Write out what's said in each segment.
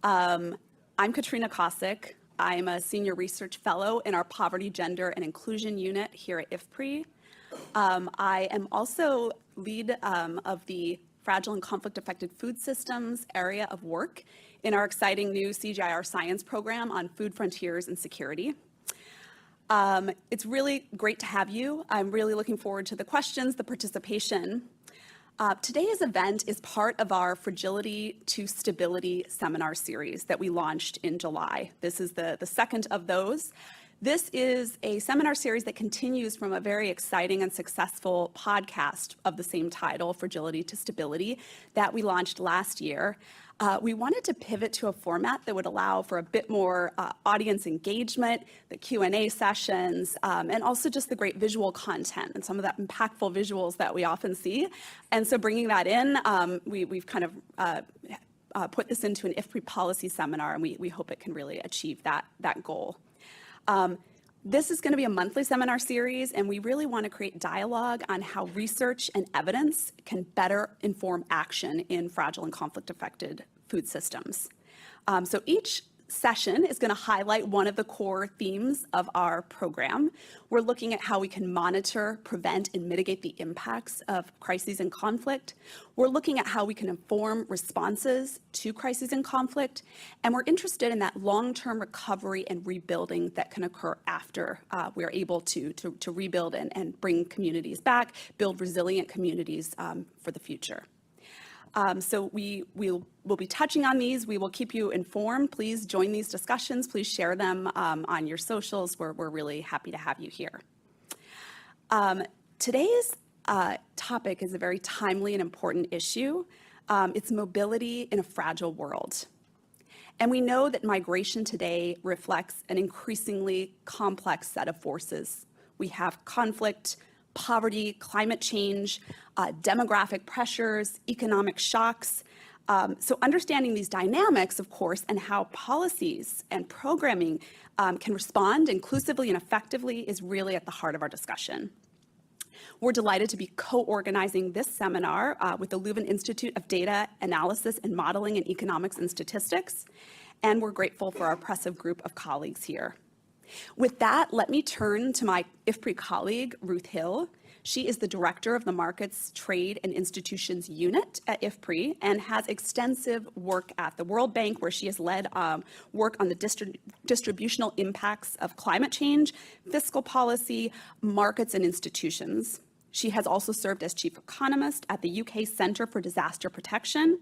I'm Katrina Kosick. I'm a senior research fellow in our Poverty, Gender, and Inclusion unit here at IFPRI. I am also lead of the Fragile and Conflict-Affected Food Systems area of work in our exciting new CGIAR science program on food frontiers and security. It's really great to have you. I'm really looking forward to the questions, the participation. Today's event is part of our Fragility to Stability seminar series that we launched in July. This is the second of those. This is a seminar series that continues from a very exciting and successful podcast of the same title, Fragility to Stability, that we launched last year. We wanted to pivot to a format that would allow for a bit more audience engagement, the Q&A sessions, and also just the great visual content and some of that impactful visuals that we often see. And so bringing that in, we've kind of put this into an IFPRI policy seminar, and we hope it can really achieve that goal. This is going to be a monthly seminar series, and we really want to create dialogue on how research and evidence can better inform action in fragile and conflict-affected food systems. So each session is going to highlight one of the core themes of our program. We're looking at how we can monitor, prevent, and mitigate the impacts of crises and conflict. We're looking at how we can inform responses to crises and conflict. And we're interested in that long-term recovery and rebuilding that can occur after we're able to rebuild and bring communities back, build resilient communities for the future. So we'll be touching on these. We will keep you informed. Please join these discussions. Please share them on your socials. We're really happy to have you here. Today's topic is a very timely and important issue. It's mobility in a fragile world. And we know that migration today reflects an increasingly complex set of forces. We have conflict, poverty, climate change, demographic pressures, economic shocks. So understanding these dynamics, of course, and how policies and programming can respond inclusively and effectively is really at the heart of our discussion. We're delighted to be co-organizing this seminar with the Leuven Institute of Data Analysis and Modeling in Economics and Statistics, and we're grateful for our impressive group of colleagues here. With that, let me turn to my IFPRI colleague, Ruth Hill. She is the director of the Markets, Trade, and Institutions Unit at IFPRI and has extensive work at the World Bank, where she has led work on the distributional impacts of climate change, fiscal policy, markets, and institutions. She has also served as chief economist at the UK Centre for Disaster Protection,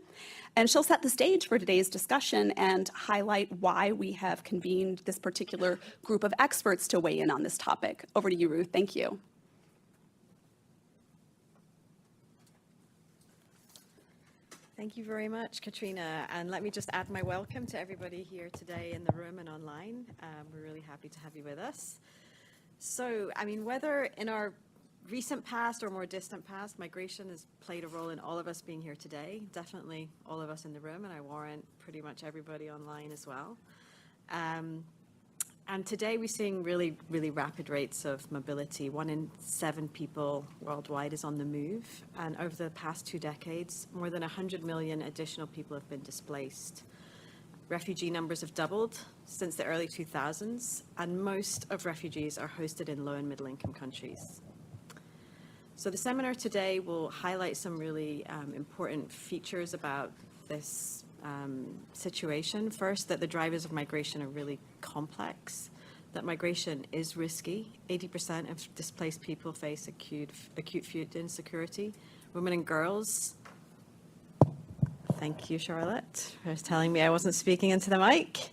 and she'll set the stage for today's discussion and highlight why we have convened this particular group of experts to weigh in on this topic. Over to you, Ruth. Thank you. Thank you very much, Katrina. And let me just add my welcome to everybody here today in the room and online. We're really happy to have you with us. So, whether in our recent past or more distant past, migration has played a role in all of us being here today, definitely all of us in the room, and I warrant pretty much everybody online as well. And today we're seeing really, really rapid rates of mobility. 1 in 7 people worldwide is on the move, and over the past 2 decades, more than 100 million additional people have been displaced. Refugee numbers have doubled since the early 2000s, and most of refugees are hosted in low and middle income countries. So the seminar today will highlight some really important features about this situation. First, that the drivers of migration are really complex, that migration is risky. 80% of displaced people face acute food insecurity. Women and girls, thank you, Charlotte, for telling me I wasn't speaking into the mic.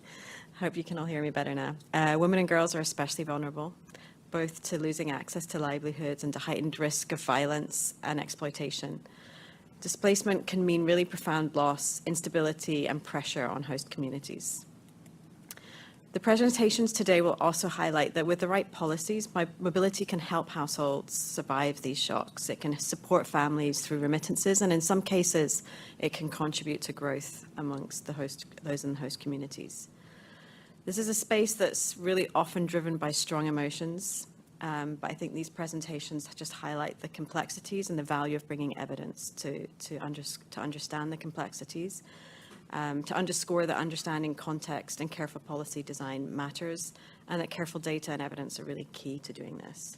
Hope you can all hear me better now. Women and girls are especially vulnerable, both to losing access to livelihoods and to heightened risk of violence and exploitation. Displacement can mean really profound loss, instability, and pressure on host communities. The presentations today will also highlight that with the right policies, mobility can help households survive these shocks. It can support families through remittances, and in some cases, it can contribute to growth amongst those in the host communities. This is a space that's really often driven by strong emotions, but I think these presentations just highlight the complexities and the value of bringing evidence to understand the complexities. to underscore that understanding context and careful policy design matters, and that careful data and evidence are really key to doing this.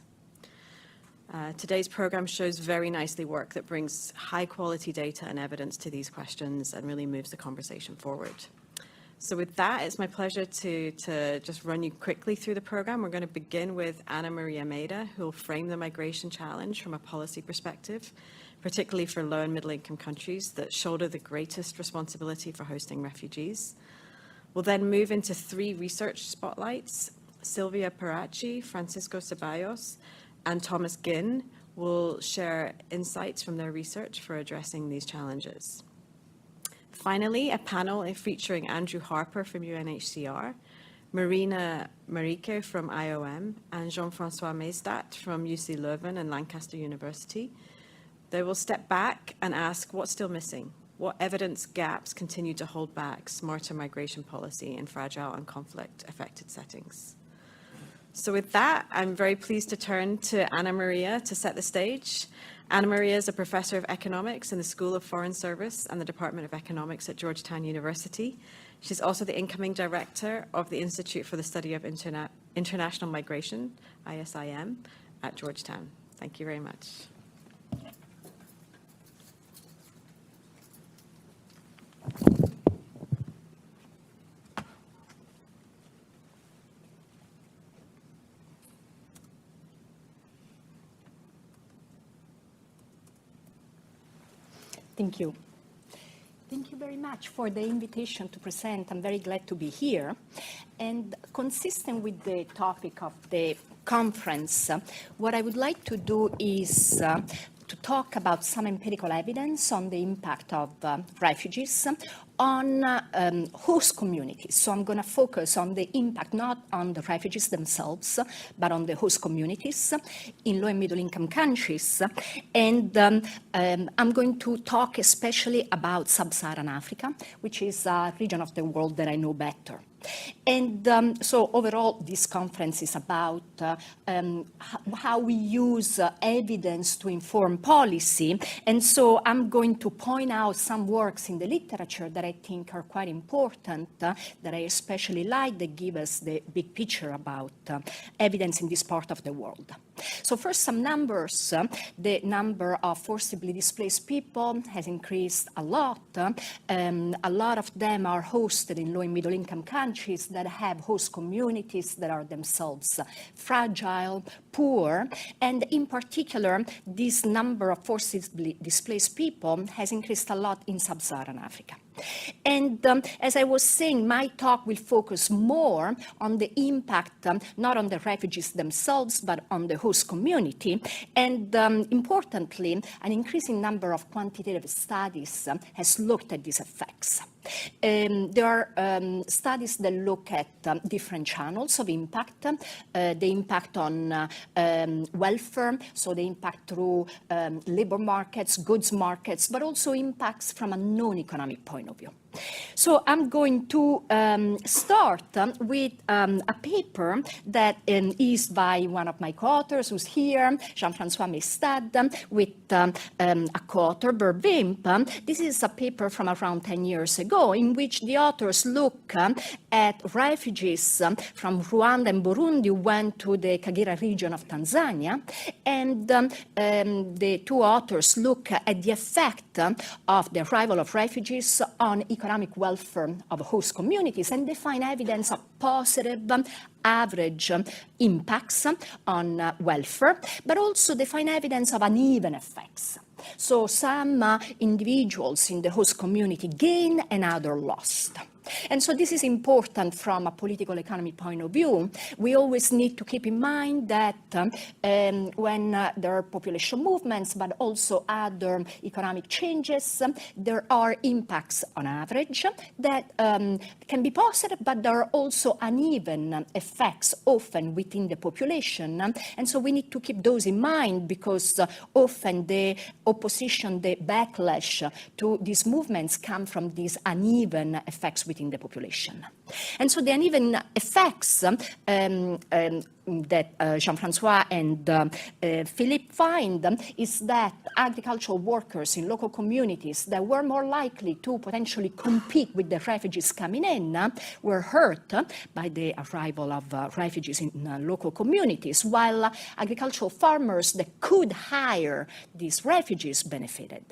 Today's program shows very nicely work that brings high-quality data and evidence to these questions and really moves the conversation forward. So with that, it's my pleasure to just run you quickly through the program. We're going to begin with Ana Maria Maida, who will frame the migration challenge from a policy perspective, particularly for low and middle-income countries that shoulder the greatest responsibility for hosting refugees. We'll then move into 3 research spotlights. Silvia Paracci, Francisco Ceballos, and Thomas Ginn will share insights from their research for addressing these challenges. Finally, a panel featuring Andrew Harper from UNHCR, Marina Marique from IOM, and Jean-François Meisdat from UC Leuven and Lancaster University. They will step back and ask what's still missing, what evidence gaps continue to hold back smarter migration policy in fragile and conflict-affected settings. So with that, I'm very pleased to turn to Ana Maria to set the stage. Ana Maria is a professor of economics in the School of Foreign Service and the Department of Economics at Georgetown University. She's also the incoming director of the Institute for the Study of International Migration, ISIM, at Georgetown. Thank you very much. Thank you. Thank you very much for the invitation to present. I'm very glad to be here. And consistent with the topic of the conference, what I would like to do is to talk about some empirical evidence on the impact of refugees on host communities. So I'm going to focus on the impact not on the refugees themselves, but on the host communities in low and middle income countries. And I'm going to talk especially about sub-Saharan Africa, which is a region of the world that I know better. And so overall, this conference is about how we use evidence to inform policy. And so I'm going to point out some works in the literature that I think are quite important, that I especially like, that give us the big picture about evidence in this part of the world. So first, some numbers. The number of forcibly displaced people has increased a lot. A lot of them are hosted in low and middle income countries that have host communities that are themselves fragile, poor, and in particular, this number of forcibly displaced people has increased a lot in sub-Saharan Africa. And as I was saying, my talk will focus more on the impact, not on the refugees themselves, but on the host community. And importantly, an increasing number of quantitative studies has looked at these effects. There are studies that look at different channels of impact, the impact on welfare, so the impact through labor markets, goods markets, but also impacts from a non-economic point of view. So I'm going to start with a paper that is by one of my co-authors who's here, Jean-François Meisdat, with a co-author, Bert Wimp. This is a paper from around 10 years ago in which the authors look at refugees from Rwanda and Burundi who went to the Kagera region of Tanzania. And the two authors look at the effect of the arrival of refugees on economic welfare of host communities, and they find evidence of positive average impacts on welfare, but also they find evidence of uneven effects. So some individuals in the host community gain and others lost. And so this is important from a political economy point of view. We always need to keep in mind that when there are population movements, but also other economic changes, there are impacts on average that can be positive, but there are also uneven effects often within the population. And so we need to keep those in mind because often the opposition, the backlash to these movements come from these uneven effects within within the population. And so the uneven effects that Jean-François and Philippe find is that agricultural workers in local communities that were more likely to potentially compete with the refugees coming in were hurt by the arrival of refugees in local communities, while agricultural farmers that could hire these refugees benefited.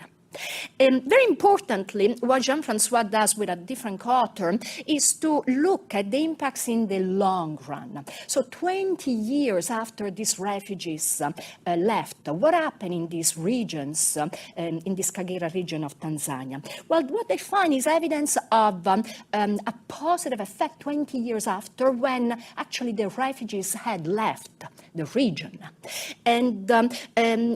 Very importantly, what Jean-François does with a different co-author is to look at the impacts in the long run. So 20 years after these refugees left, what happened in these regions, in this Kagera region of Tanzania? Well, what they find is evidence of a positive effect 20 years after, when actually the refugees had left the region. And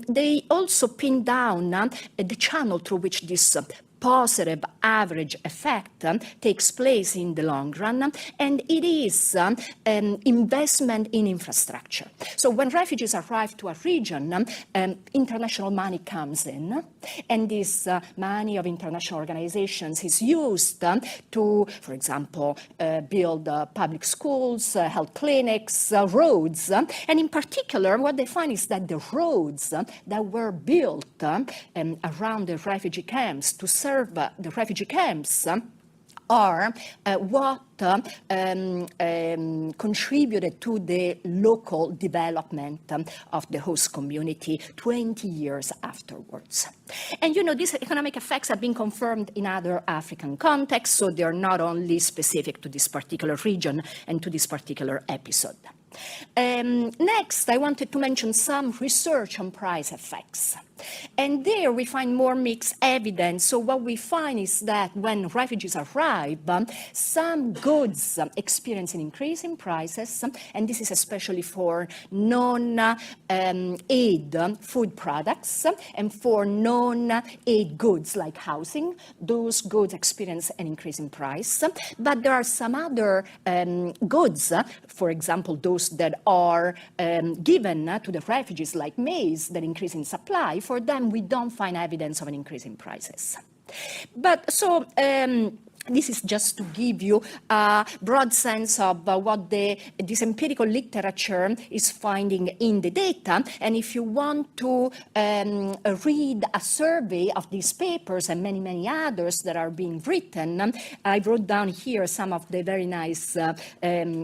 they also pin down the channel through which this positive average effect takes place in the long run, and it is investment in infrastructure. So when refugees arrive to a region, international money comes in, and this money of international organizations is used to, for example, build public schools, health clinics, roads, and in particular, what they find is that the roads that were built around the refugee camps to serve the refugee camps are what contributed to the local development of the host community 20 years afterwards. And you know, these economic effects have been confirmed in other African contexts, so they're not only specific to this particular region and to this particular episode. Next, I wanted to mention some research on price effects. And there we find more mixed evidence. So what we find is that when refugees arrive, some goods experience an increase in prices, and this is especially for non-aid food products and for non-aid goods like housing. Those goods experience an increase in price. But there are some other goods, for example, those that are given to the refugees like maize, that increase in supply. For them, we don't find evidence of an increase in prices. But so this is just to give you a broad sense of what this empirical literature is finding in the data. And if you want to read a survey of these papers and many, many others that are being written, I wrote down here some of the very nice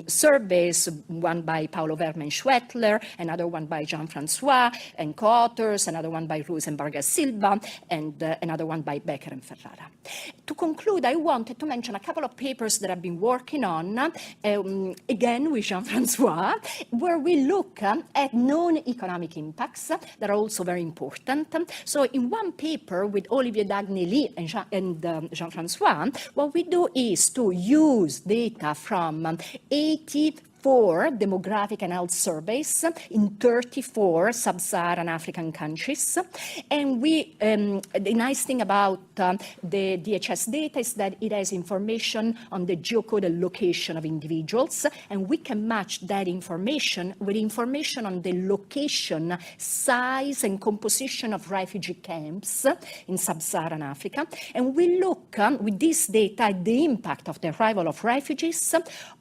surveys, one by Paulo Vermen-Schwetler, another one by Jean-François and co-authors, another one by Ruiz and Vargas Silva, and another one by Becker and Ferrara. To conclude, I wanted to mention a couple of papers that I've been working on, again with Jean-François, where we look at non-economic impacts that are also very important. So in one paper with Olivier Dagnelli and Jean-François, what we do is to use data from 84 demographic and health surveys in 34 sub-Saharan African countries. And the nice thing about the DHS data is that it has information on the geocoded location of individuals, and we can match that information with information on the location, size, and composition of refugee camps in sub-Saharan Africa. And we look with this data at the impact of the arrival of refugees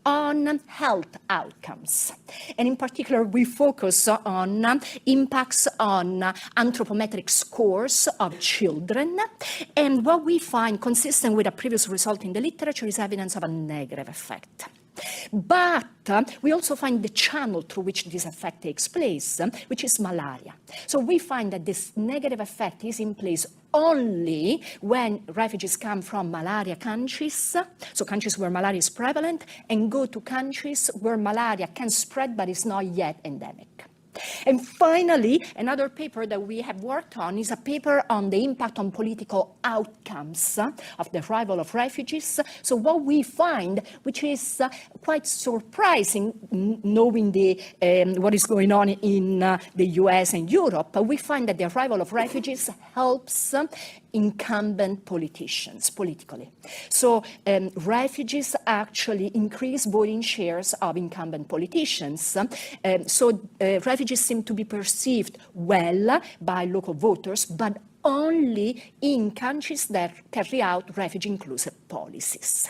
on health outcomes. And in particular, we focus on impacts on anthropometric scores of children. And what we find, consistent with a previous result in the literature, is evidence of a negative effect. But we also find the channel through which this effect takes place, which is malaria. So we find that this negative effect is in place only when refugees come from malaria countries, so countries where malaria is prevalent, and go to countries where malaria can spread but is not yet endemic. And finally, another paper that we have worked on is a paper on the impact on political outcomes of the arrival of refugees. So what we find, which is quite surprising, knowing what is going on in the US and Europe, we find that the arrival of refugees helps incumbent politicians politically. So refugees actually increase voting shares of incumbent politicians. Refugees seem to be perceived well by local voters, but only in countries that carry out refugee-inclusive policies.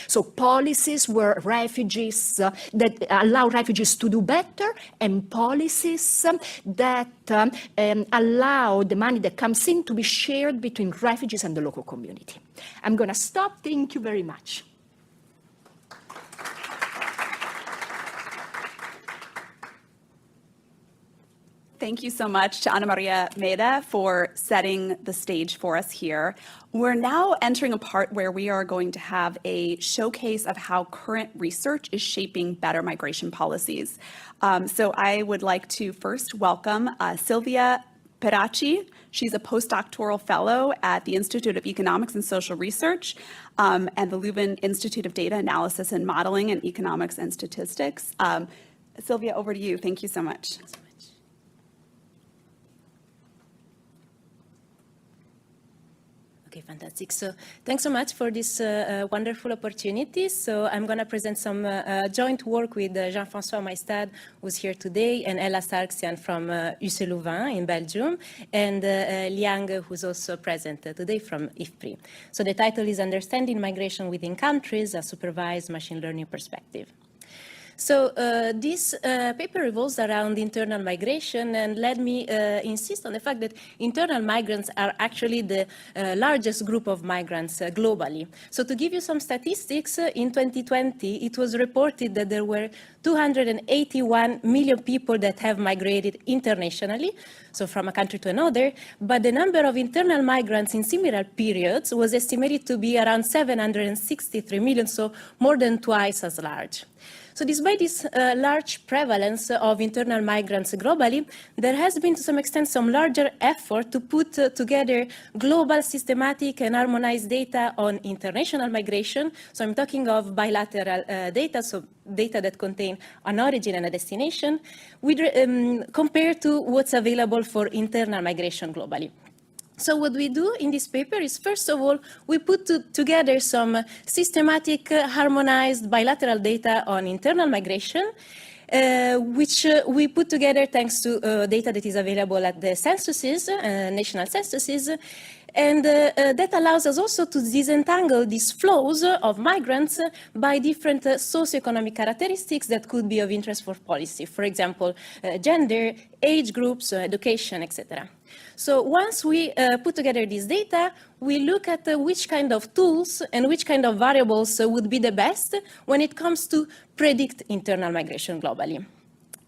So policies where refugees, that allow refugees to do better, and policies that allow the money that comes in to be shared between refugees and the local community. I'm going to stop. Thank you very much. Thank you so much to Ana Maria Meda for setting the stage for us here. We're now entering a part where we are going to have a showcase of how current research is shaping better migration policies. So I would like to first welcome Silvia Peracci. She's a postdoctoral fellow at the Institute of Economics and Social Research and the Leuven Institute of Data Analysis and Modeling in Economics and Statistics. Silvia, over to you. Thank you so much. Okay, fantastic. So thanks so much for this wonderful opportunity. So I'm going to present some joint work with Jean-François Maestad, who's here today, and Ella Sargsyan from UC Leuven in Belgium, and Liang, who's also present today from IFPRI. So the title is Understanding Migration Within Countries, a Supervised Machine Learning Perspective. So this paper revolves around internal migration, and let me insist on the fact that internal migrants are actually the largest group of migrants globally. So to give you some statistics, in 2020, it was reported that there were 281 million people that have migrated internationally, so from a country to another, but the number of internal migrants in similar periods was estimated to be around 763 million, so more than twice as large. So despite this large prevalence of internal migrants globally, there has been to some extent some larger effort to put together global, systematic and harmonized data on international migration. So I'm talking of bilateral data, so data that contain an origin and a destination, with, compared to what's available for internal migration globally. So what we do in this paper is, first of all, we put together some systematic, harmonized bilateral data on internal migration, which we put together thanks to data that is available at the censuses, national censuses. And that allows us also to disentangle these flows of migrants by different socioeconomic characteristics that could be of interest for policy. For example, gender, age groups, education, etc. So once we put together this data, we look at which kind of tools and which kind of variables would be the best when it comes to predict internal migration globally.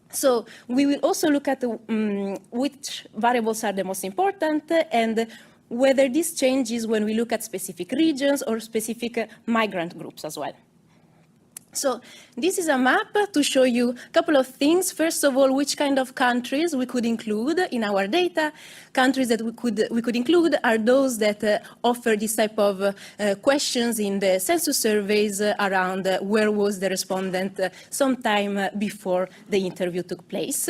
So we will also look at which variables are the most important and whether this changes when we look at specific regions or specific migrant groups as well. So this is a map to show you a couple of things. First of all, which kind of countries we could include in our data. Countries that we could include are those that offer this type of questions in the census surveys around where was the respondent sometime before the interview took place.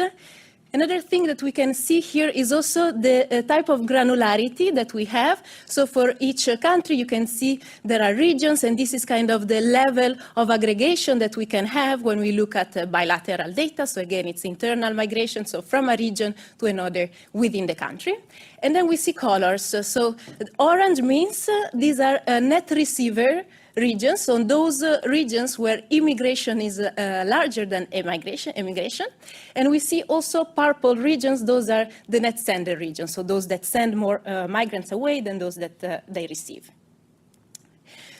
Another thing that we can see here is also the type of granularity that we have. So for each country, you can see there are regions, and this is kind of the level of aggregation that we can have when we look at bilateral data. So again, it's internal migration, so from a region to another within the country. And then we see colors. So orange means these are net receiver regions, so those regions where immigration is larger than immigration. And we see also purple regions, those are the net sender regions, so those that send more migrants away than those that they receive.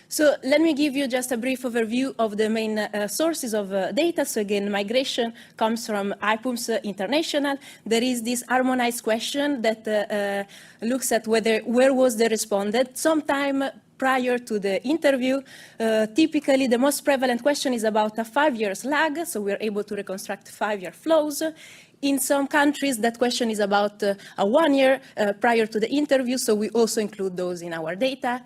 So let me give you just a brief overview of the main sources of data. So again, migration comes from IPUMS International. There is this harmonized question that looks at where was the respondent sometime prior to the interview. Typically, the most prevalent question is about a 5-year lag, so we're able to reconstruct 5-year flows. In some countries, that question is about a 1 year prior to the interview, so we also include those in our data.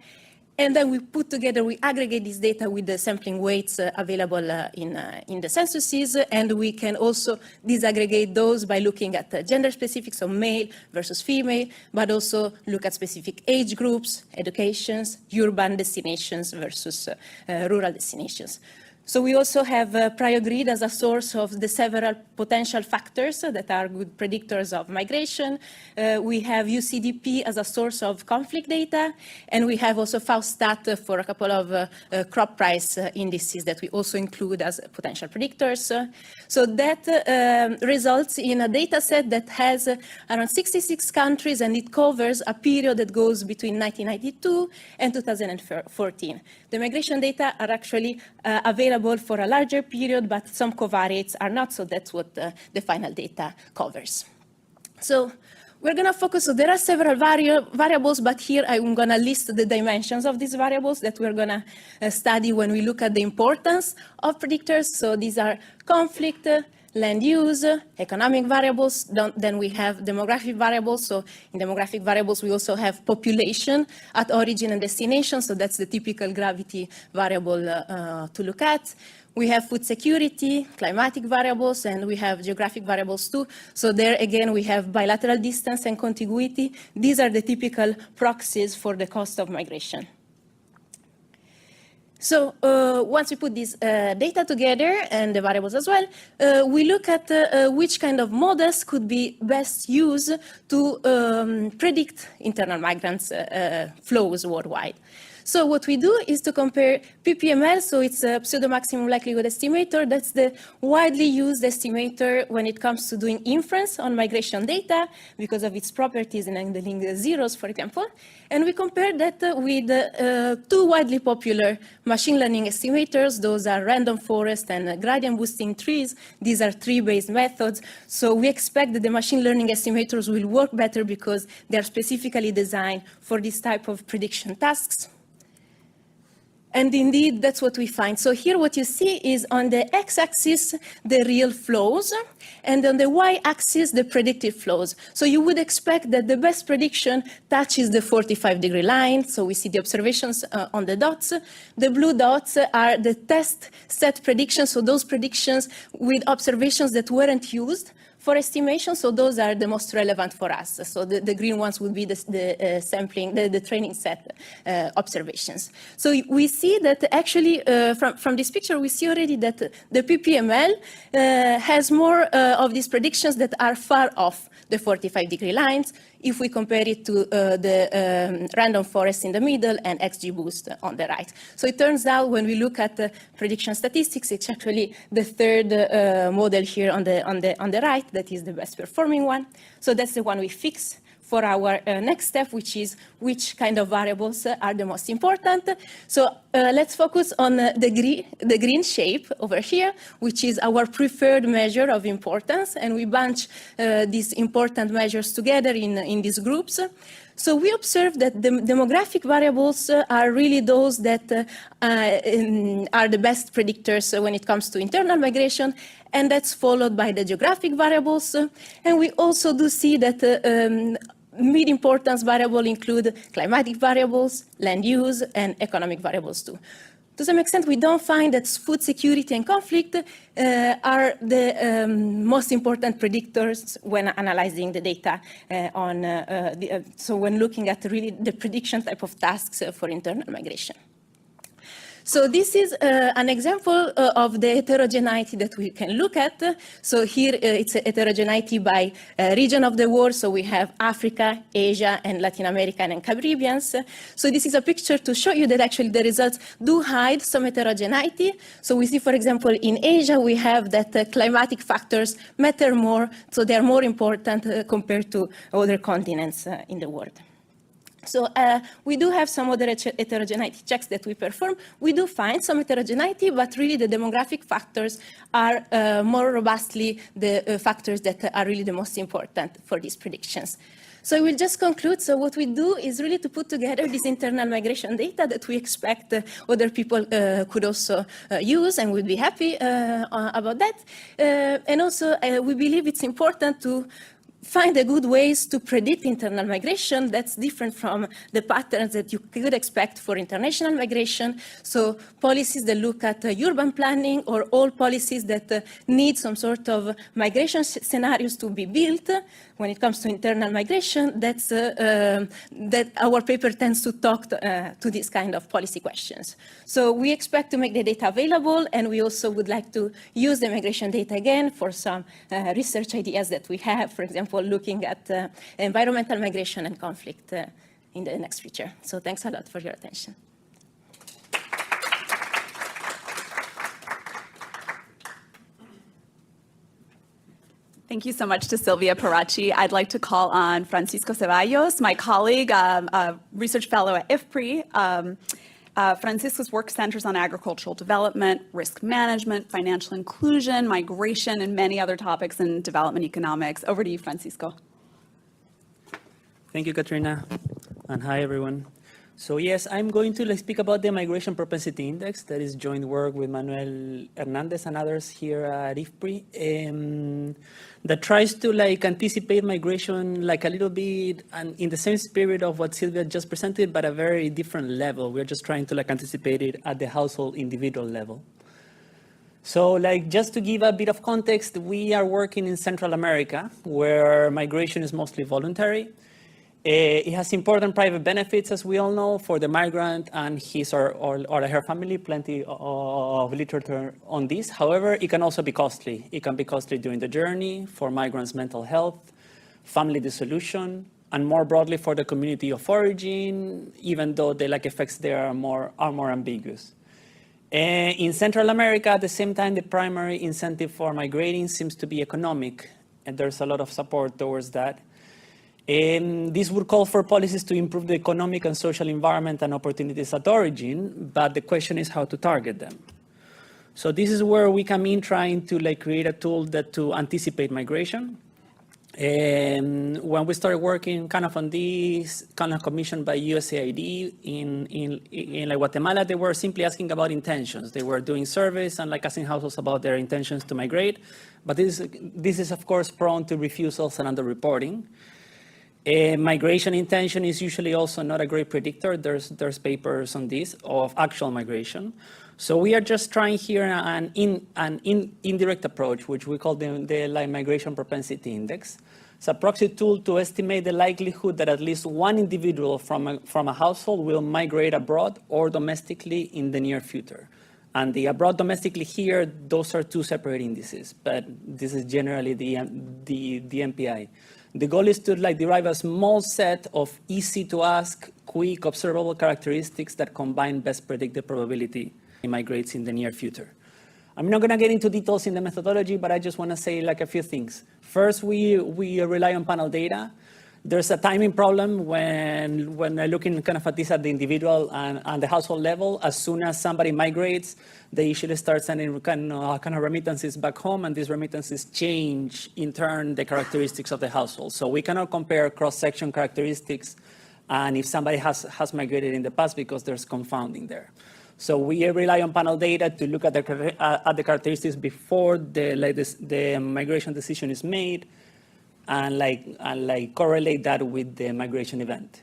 And then we aggregate this data with the sampling weights available in the censuses, and we can also disaggregate those by looking at gender specifics, so male versus female, but also look at specific age groups, educations, urban destinations versus rural destinations. So we also have prior grid as a source of the several potential factors that are good predictors of migration. We have UCDP as a source of conflict data, and we have also FAUSTAT for a couple of crop price indices that we also include as potential predictors. So that results in a data set that has around 66 countries, and it covers a period that goes between 1992 and 2014. The migration data are actually available for a larger period, but some covariates are not, so that's what the final data covers. So we're going to focus, so there are several variables, but here I'm going to list the dimensions of these variables that we're going to study when we look at the importance of predictors. So these are conflict, land use, economic variables, then we have demographic variables. So in demographic variables, we also have population at origin and destination. So that's the typical gravity variable to look at. We have food security, climatic variables, and we have geographic variables too. So there again, we have bilateral distance and contiguity. These are the typical proxies for the cost of migration. So once we put this data together and the variables as well, we look at which kind of models could be best used to predict internal migrants' flows worldwide. So what we do is to compare PPML, so it's a pseudo-maximum likelihood estimator. That's the widely used estimator when it comes to doing inference on migration data because of its properties in handling the zeros, for example. And we compare that with two widely popular machine learning estimators. Those are random forest and gradient boosting trees. These are tree-based methods. So we expect that the machine learning estimators will work better because they're specifically designed for this type of prediction tasks. And indeed, that's what we find. So here what you see is on the x-axis, the real flows, and on the y-axis, the predicted flows. So you would expect that the best prediction touches the 45-degree line. So we see the observations on the dots. The blue dots are the test set predictions, so those predictions with observations that weren't used for estimation, so those are the most relevant for us. So the green ones would be the sampling, the training set observations. So we see that actually from this picture, we see already that the PPML has more of these predictions that are far off the 45-degree lines if we compare it to the random forest in the middle and XGBoost on the right. So it turns out when we look at the prediction statistics, it's actually the third model here on the right that is the best performing one. So that's the one we fix for our next step, which is which kind of variables are the most important. So let's focus on the green shape over here, which is our preferred measure of importance. And we bunch these important measures together in these groups. So we observe that the demographic variables are really those that are the best predictors when it comes to internal migration, and that's followed by the geographic variables. And we also do see that mid-importance variables include climatic variables, land use, and economic variables too. To some extent, we don't find that food security and conflict are the most important predictors when analyzing the data so when looking at really the prediction type of tasks for internal migration. So this is an example of the heterogeneity that we can look at. So here it's a heterogeneity by region of the world. So we have Africa, Asia, and Latin America and Caribbean. So this is a picture to show you that actually the results do hide some heterogeneity. So we see, for example, in Asia, we have that climatic factors matter more. So they're more important compared to other continents in the world. So we do have some other heterogeneity checks that we perform. We do find some heterogeneity, but really the demographic factors are more robustly the factors that are really the most important for these predictions. So I will just conclude. So what we do is really to put together this internal migration data that we expect other people could also use, and we'd be happy about that. And also we believe it's important to find a good ways to predict internal migration that's different from the patterns that you could expect for international migration. So policies that look at urban planning or all policies that need some sort of migration scenarios to be built. When it comes to internal migration, that our paper tends to talk to these kind of policy questions. So we expect to make the data available, and we also would like to use the migration data again for some research ideas that we have, for example, looking at environmental migration and conflict in the next future. So thanks a lot for your attention. Thank you so much to Sylvia Paracci. I'd like to call on Francisco Ceballos, my colleague, a research fellow at IFPRI. Francisco's work centers on agricultural development, risk management, financial inclusion, migration, and many other topics in development economics. Over to you, Francisco. Thank you, Katrina, and hi, everyone. So yes, I'm going to speak about the Migration Propensity Index, that is joint work with Manuel Hernandez and others here at IFPRI, that tries to anticipate migration a little bit and in the same spirit of what Sylvia just presented, but a very different level. We're just trying to anticipate it at the household individual level. So just to give a bit of context, we are working in Central America, where migration is mostly voluntary. It has important private benefits, as we all know, for the migrant and his or her family, plenty of literature on this. However, it can also be costly. It can be costly during the journey, for migrants' mental health, family dissolution, and more broadly for the community of origin, even though the effects there are more ambiguous. In Central America, at the same time, the primary incentive for migrating seems to be economic, and there's a lot of support towards that. This would call for policies to improve the economic and social environment and opportunities at origin, but the question is how to target them. So this is where we come in, trying to create a tool to anticipate migration. When we started working on this commission by USAID in Guatemala, they were simply asking about intentions. They were doing surveys and asking households about their intentions to migrate. But this is of course prone to refusals and underreporting. Migration intention is usually also not a great predictor. There's papers on this of actual migration. So we are just trying here an indirect approach, which we call the Migration Propensity Index. It's a proxy tool to estimate the likelihood that at least one individual from a household will migrate abroad or domestically in the near future. And the abroad domestically here, those are two separate indices, but this is generally the MPI. The goal is to derive a small set of easy to ask, quick, observable characteristics that combine best predict the probability it migrates in the near future. I'm not going to get into details in the methodology, but I just want to say a few things. First, we rely on panel data. There's a timing problem when looking at this at the individual and the household level. As soon as somebody migrates, they usually start sending kind of remittances back home, and these remittances change in turn the characteristics of the household. So we cannot compare cross-section characteristics and if somebody has migrated in the past, because there's confounding there. So we rely on panel data to look at the characteristics before the migration decision is made, and correlate that with the migration event.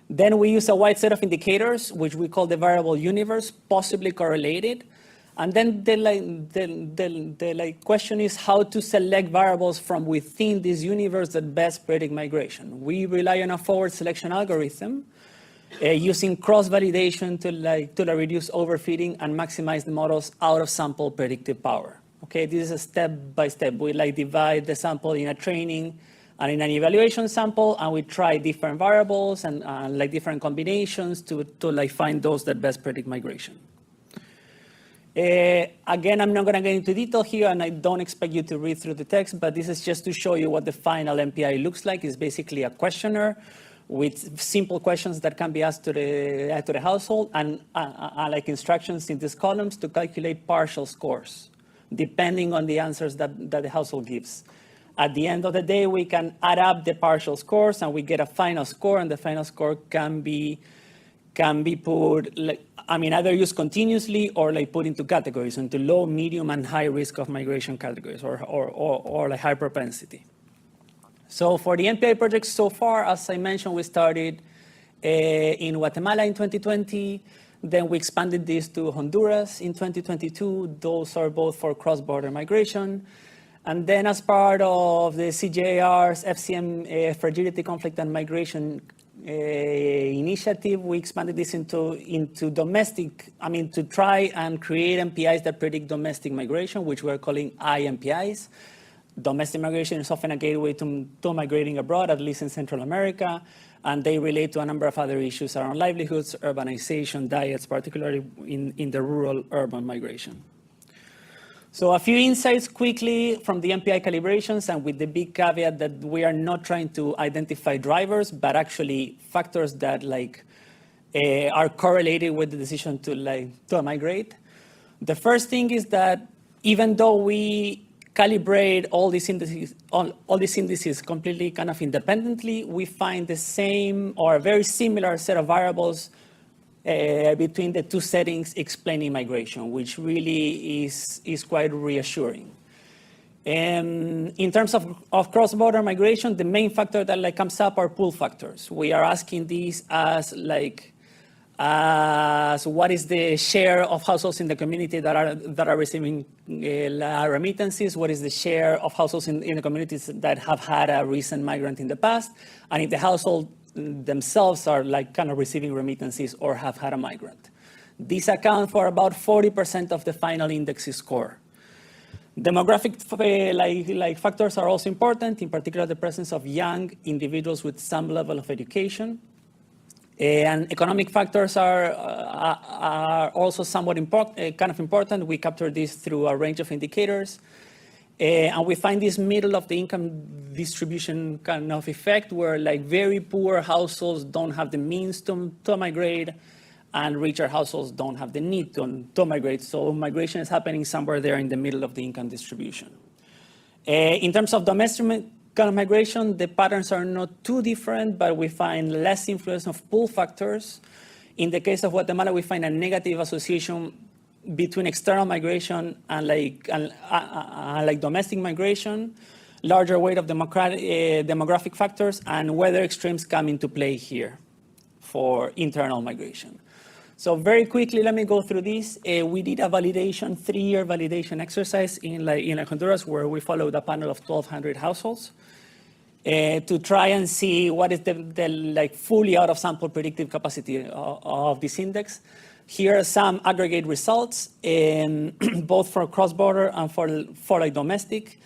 Then we use a wide set of indicators, which we call the variable universe, possibly correlated. And then the question is how to select variables from within this universe that best predict migration. We rely on a forward selection algorithm using cross-validation to reduce overfitting and maximize the model's out-of-sample predictive power. Okay, this is a step-by-step. We divide the sample in a training and in an evaluation sample, and we try different variables and different combinations to find those that best predict migration. Again, I'm not going to get into detail here, and I don't expect you to read through the text, but this is just to show you what the final MPI looks like. It's basically a questionnaire with simple questions that can be asked to the household, and instructions in these columns to calculate partial scores, depending on the answers that the household gives. At the end of the day, we can add up the partial scores and we get a final score, and the final score can be put, either used continuously or put into categories, into low, medium, and high risk of migration categories, or high propensity. So for the MPI projects so far, as I mentioned, we started in Guatemala in 2020. Then we expanded this to Honduras in 2022. Those are both for cross-border migration. And then as part of the CJR's FCM Fragility, Conflict, and Migration initiative, we expanded this into domestic, to try and create MPIs that predict domestic migration, which we're calling IMPIs. Domestic migration is often a gateway to migrating abroad, at least in Central America, and they relate to a number of other issues around livelihoods, urbanization, diets, particularly in the rural-urban migration. So a few insights quickly from the MPI calibrations, and with the big caveat that we are not trying to identify drivers, but actually factors that are correlated with the decision to migrate. The first thing is that even though we calibrate all these indices completely kind of independently, we find the same or a very similar set of variables between the two settings explaining migration, which really is quite reassuring. In terms of cross-border migration, the main factor that comes up are pull factors. We are asking these as what is the share of households in the community that are receiving remittances? What is the share of households in the communities that have had a recent migrant in the past? And if the household themselves are kind of receiving remittances or have had a migrant. These account for about 40% of the final index score. Demographic factors are also important, in particular the presence of young individuals with some level of education. And economic factors are also somewhat important. We capture this through a range of indicators. And we find this middle of the income distribution kind of effect where very poor households don't have the means to migrate and richer households don't have the need to migrate. So migration is happening somewhere there in the middle of the income distribution. In terms of domestic kind of migration, the patterns are not too different, but we find less influence of pull factors. In the case of Guatemala, we find a negative association between external migration and domestic migration, larger weight of demographic factors, and weather extremes come into play here for internal migration. So very quickly, let me go through this. We did a 3-year validation exercise in Honduras, where we followed a panel of 1,200 households to try and see what is the fully out of sample predictive capacity of this index. Here are some aggregate results, both for cross-border and for domestic.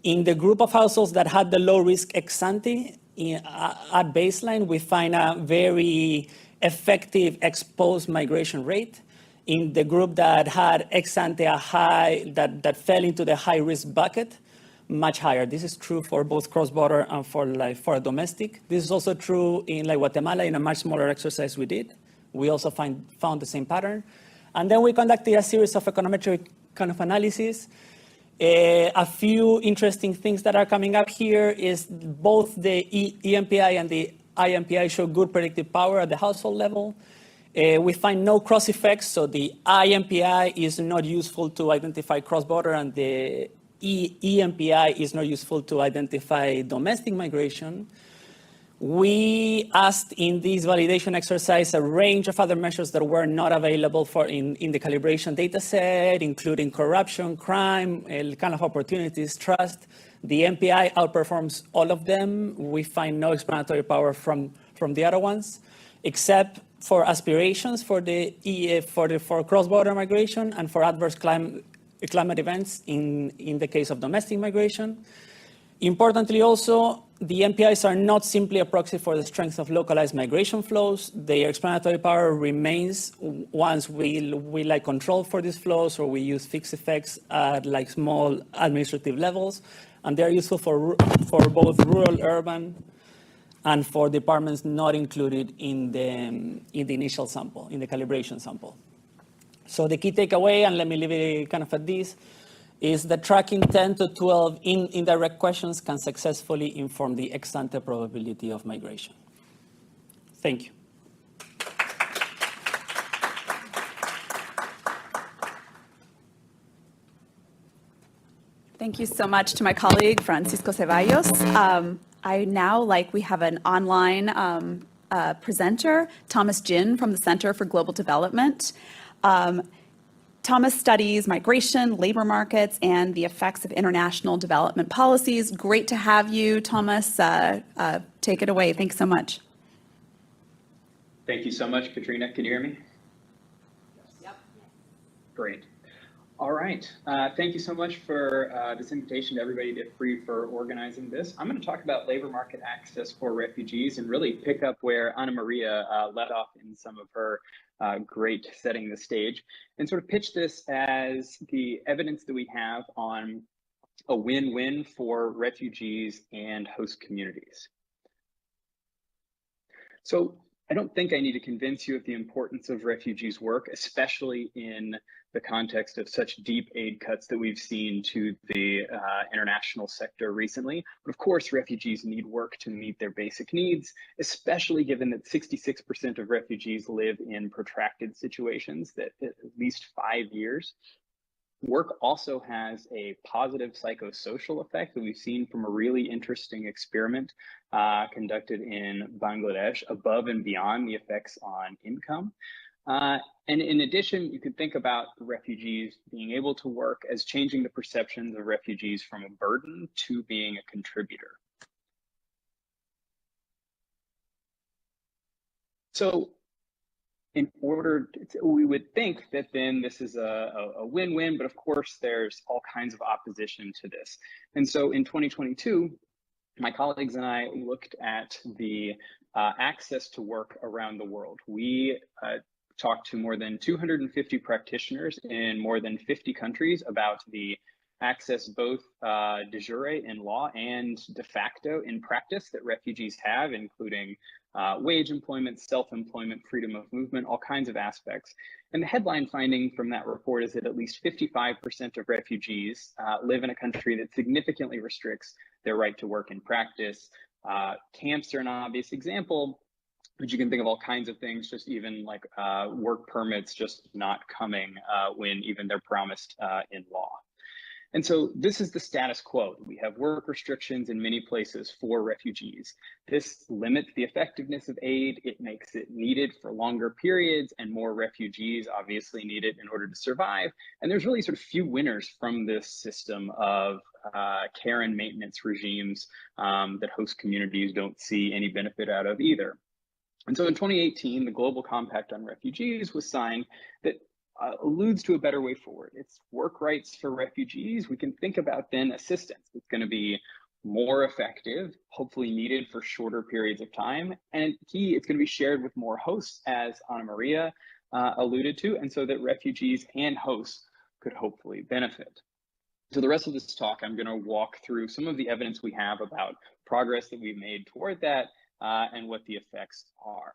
In the group of households that had the low risk ex ante at baseline, we find a very effective exposed migration rate. In the group that had ex ante a high, that fell into the high risk bucket, much higher. This is true for both cross-border and for domestic. This is also true in Guatemala in a much smaller exercise we did. We also found the same pattern. And then we conducted a series of econometric kind of analysis. A few interesting things that are coming up here is both the EMPI and the IMPI show good predictive power at the household level. We find no cross effects, so the IMPI is not useful to identify cross-border and the EMPI is not useful to identify domestic migration. We asked in this validation exercise a range of other measures that were not available in the calibration data set, including corruption, crime, kind of opportunities, trust. The MPI outperforms all of them. We find no explanatory power from the other ones, except for aspirations for cross-border migration and for adverse climate events in the case of domestic migration. Importantly also, the MPIs are not simply a proxy for the strength of localized migration flows. Their explanatory power remains once we control for these flows or we use fixed effects at small administrative levels. And they're useful for both rural, urban, and for departments not included in the initial sample, in the calibration sample. So the key takeaway, and let me leave it kind of at this, is that tracking 10 to 12 indirect questions can successfully inform the ex-ante probability of migration. Thank you. Thank you so much to my colleague, Francisco Ceballos. we have an online presenter, Thomas Jin from the Center for Global Development. Thomas studies migration, labor markets, and the effects of international development policies. Great to have you, Thomas. Take it away. Thanks so much. Thank you so much, Katrina. Can you hear me? Yep. Great. All right. Thank you so much for this invitation to everybody at IFPRI for organizing this. I'm going to talk about labor market access for refugees and really pick up where Ana Maria led off in some of her great setting the stage, and sort of pitch this as the evidence that we have on a win-win for refugees and host communities. So I don't think I need to convince you of the importance of refugees' work, especially in the context of such deep aid cuts that we've seen to the international sector recently. But of course, refugees need work to meet their basic needs, especially given that 66% of refugees live in protracted situations that at least 5 years. Work also has a positive psychosocial effect that we've seen from a really interesting experiment conducted in Bangladesh, above and beyond the effects on income. And in addition, you can think about refugees being able to work as changing the perceptions of refugees from a burden to being a contributor. So in order to, we would think that then this is a win-win, but of course there's all kinds of opposition to this. And so in 2022, my colleagues and I looked at the access to work around the world. We talked to more than 250 practitioners in more than 50 countries about the access, both de jure in law and de facto in practice, that refugees have, including wage employment, self-employment, freedom of movement, all kinds of aspects. And the headline finding from that report is that at least 55% of refugees live in a country that significantly restricts their right to work in practice. Camps are an obvious example, but you can think of all kinds of things, just even like work permits just not coming when even they're promised in law. And so this is the status quo. We have work restrictions in many places for refugees. This limits the effectiveness of aid. It makes it needed for longer periods, and more refugees obviously need it in order to survive. And there's really sort of few winners from this system of care and maintenance regimes that host communities don't see any benefit out of either. And so in 2018, the Global Compact on Refugees was signed that alludes to a better way forward. It's work rights for refugees. We can think about then assistance. It's going to be more effective, hopefully needed for shorter periods of time. And key, it's going to be shared with more hosts, as Ana Maria alluded to, and so that refugees and hosts could hopefully benefit. So the rest of this talk, I'm going to walk through some of the evidence we have about progress that we've made toward that and what the effects are.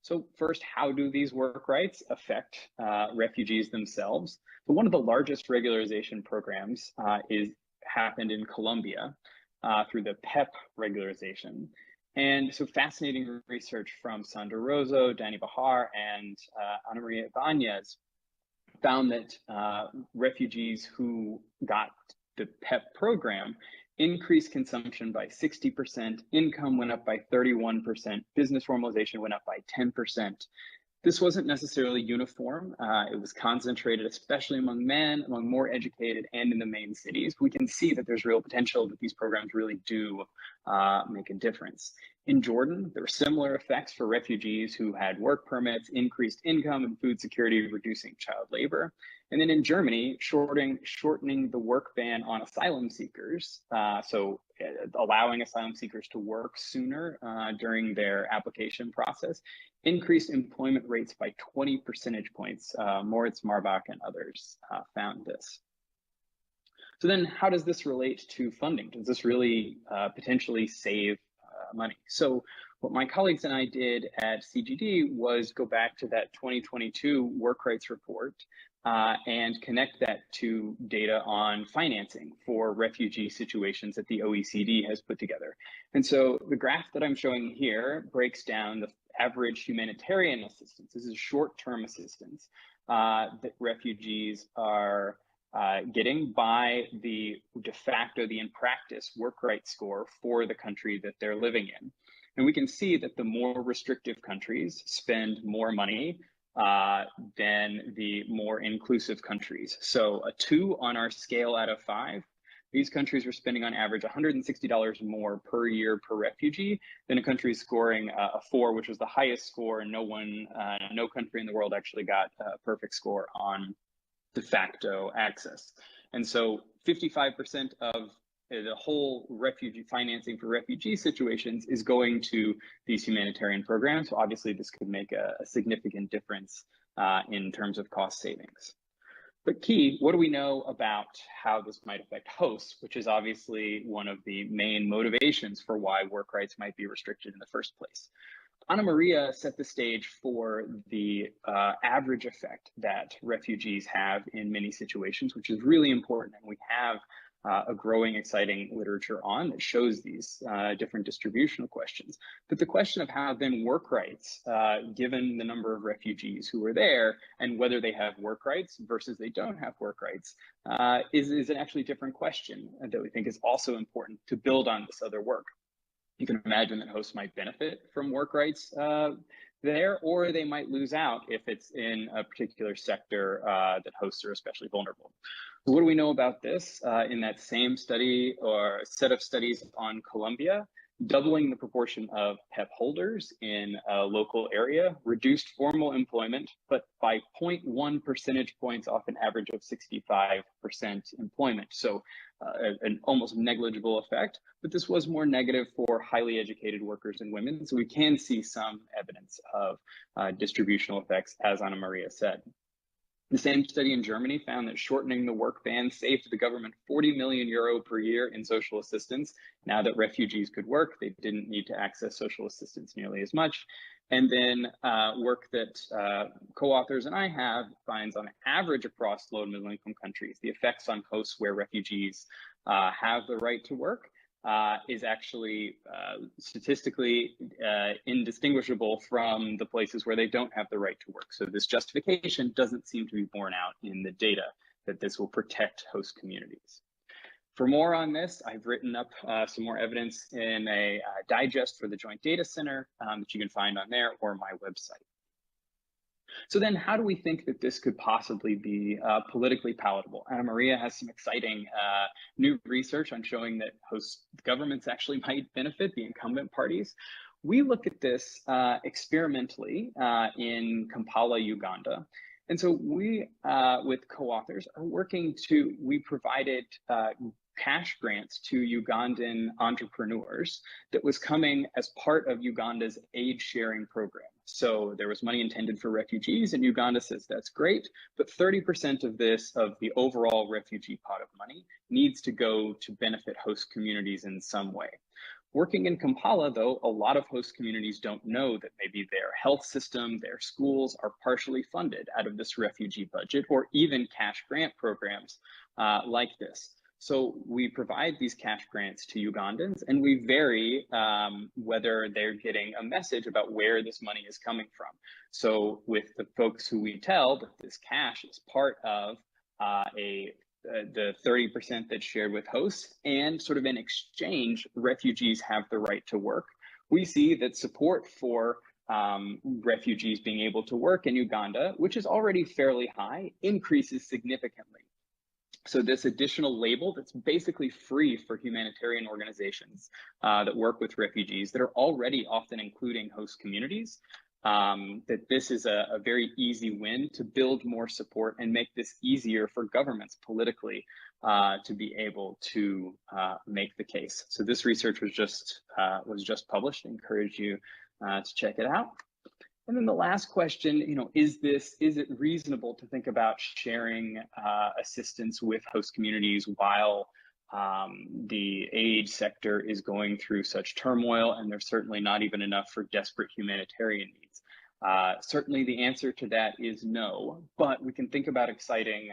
So first, how do these work rights affect refugees themselves? So one of the largest regularization programs happened in Colombia through the PEP regularization. And so fascinating research from Sandra Rosso, Danny Bahar, and Ana Maria Ibanez found that refugees who got the PEP program increased consumption by 60%, income went up by 31%, business formalization went up by 10%. This wasn't necessarily uniform. It was concentrated, especially among men, among more educated, and in the main cities. We can see that there's real potential that these programs really do make a difference. In Jordan, there were similar effects for refugees who had work permits, increased income and food security, reducing child labor. And then in Germany, shortening the work ban on asylum seekers, so allowing asylum seekers to work sooner during their application process, increased employment rates by 20 percentage points. Moritz Marbach and others found this. So then how does this relate to funding? Does this really potentially save money? So what my colleagues and I did at CGD was go back to that 2022 work rights report and connect that to data on financing for refugee situations that the OECD has put together. And so the graph that I'm showing here breaks down the average humanitarian assistance. This is short-term assistance that refugees are getting by the de facto, the in practice work rights score for the country that they're living in. And we can see that the more restrictive countries spend more money than the more inclusive countries. So a 2 on our scale out of 5, these countries were spending on average $160 more per year per refugee than a country scoring a 4, which was the highest score, and no country in the world actually got a perfect score on de facto access. And so 55% of the whole refugee financing for refugee situations is going to these humanitarian programs. So obviously this could make a significant difference in terms of cost savings. But key, what do we know about how this might affect hosts, which is obviously one of the main motivations for why work rights might be restricted in the first place. Ana Maria set the stage for the average effect that refugees have in many situations, which is really important. And we have a growing, exciting literature on that shows these different distributional questions. But the question of how then work rights, given the number of refugees who are there and whether they have work rights versus they don't have work rights, is an actually different question that we think is also important to build on this other work. You can imagine that hosts might benefit from work rights there, or they might lose out if it's in a particular sector that hosts are especially vulnerable. So what do we know about this? In that same study or set of studies on Colombia, doubling the proportion of PEP holders in a local area reduced formal employment, but by 0.1 percentage points off an average of 65% employment. So an almost negligible effect, but this was more negative for highly educated workers and women. So we can see some evidence of distributional effects, as Ana Maria said. The same study in Germany found that shortening the work ban saved the government 40 million euro per year in social assistance. Now that refugees could work, they didn't need to access social assistance nearly as much. And then work that co-authors and I have finds on average across low and middle income countries, the effects on hosts where refugees have the right to work is actually statistically indistinguishable from the places where they don't have the right to work. So this justification doesn't seem to be borne out in the data that this will protect host communities. For more on this, I've written up some more evidence in a digest for the Joint Data Center that you can find on there or my website. So then how do we think that this could possibly be politically palatable? Ana Maria has some exciting new research on showing that host governments actually might benefit the incumbent parties. We look at this experimentally in Kampala, Uganda. And so we, with co-authors, are working to, we provided cash grants to Ugandan entrepreneurs that was coming as part of Uganda's aid sharing program. So there was money intended for refugees, and Uganda says that's great, but 30% of this, of the overall refugee pot of money, needs to go to benefit host communities in some way. Working in Kampala, though, a lot of host communities don't know that maybe their health system, their schools are partially funded out of this refugee budget, or even cash grant programs like this. So we provide these cash grants to Ugandans, and we vary whether they're getting a message about where this money is coming from. So with the folks who we tell that this cash is part of the 30% that's shared with hosts, and sort of in exchange, refugees have the right to work, we see that support for refugees being able to work in Uganda, which is already fairly high, increases significantly. So this additional label that's basically free for humanitarian organizations that work with refugees that are already often including host communities, that this is a very easy win to build more support and make this easier for governments politically to be able to make the case. So this research was just published. I encourage you to check it out. And then the last question, is it reasonable to think about sharing assistance with host communities while the aid sector is going through such turmoil, and there's certainly not even enough for desperate humanitarian needs? Certainly the answer to that is no, but we can think about exciting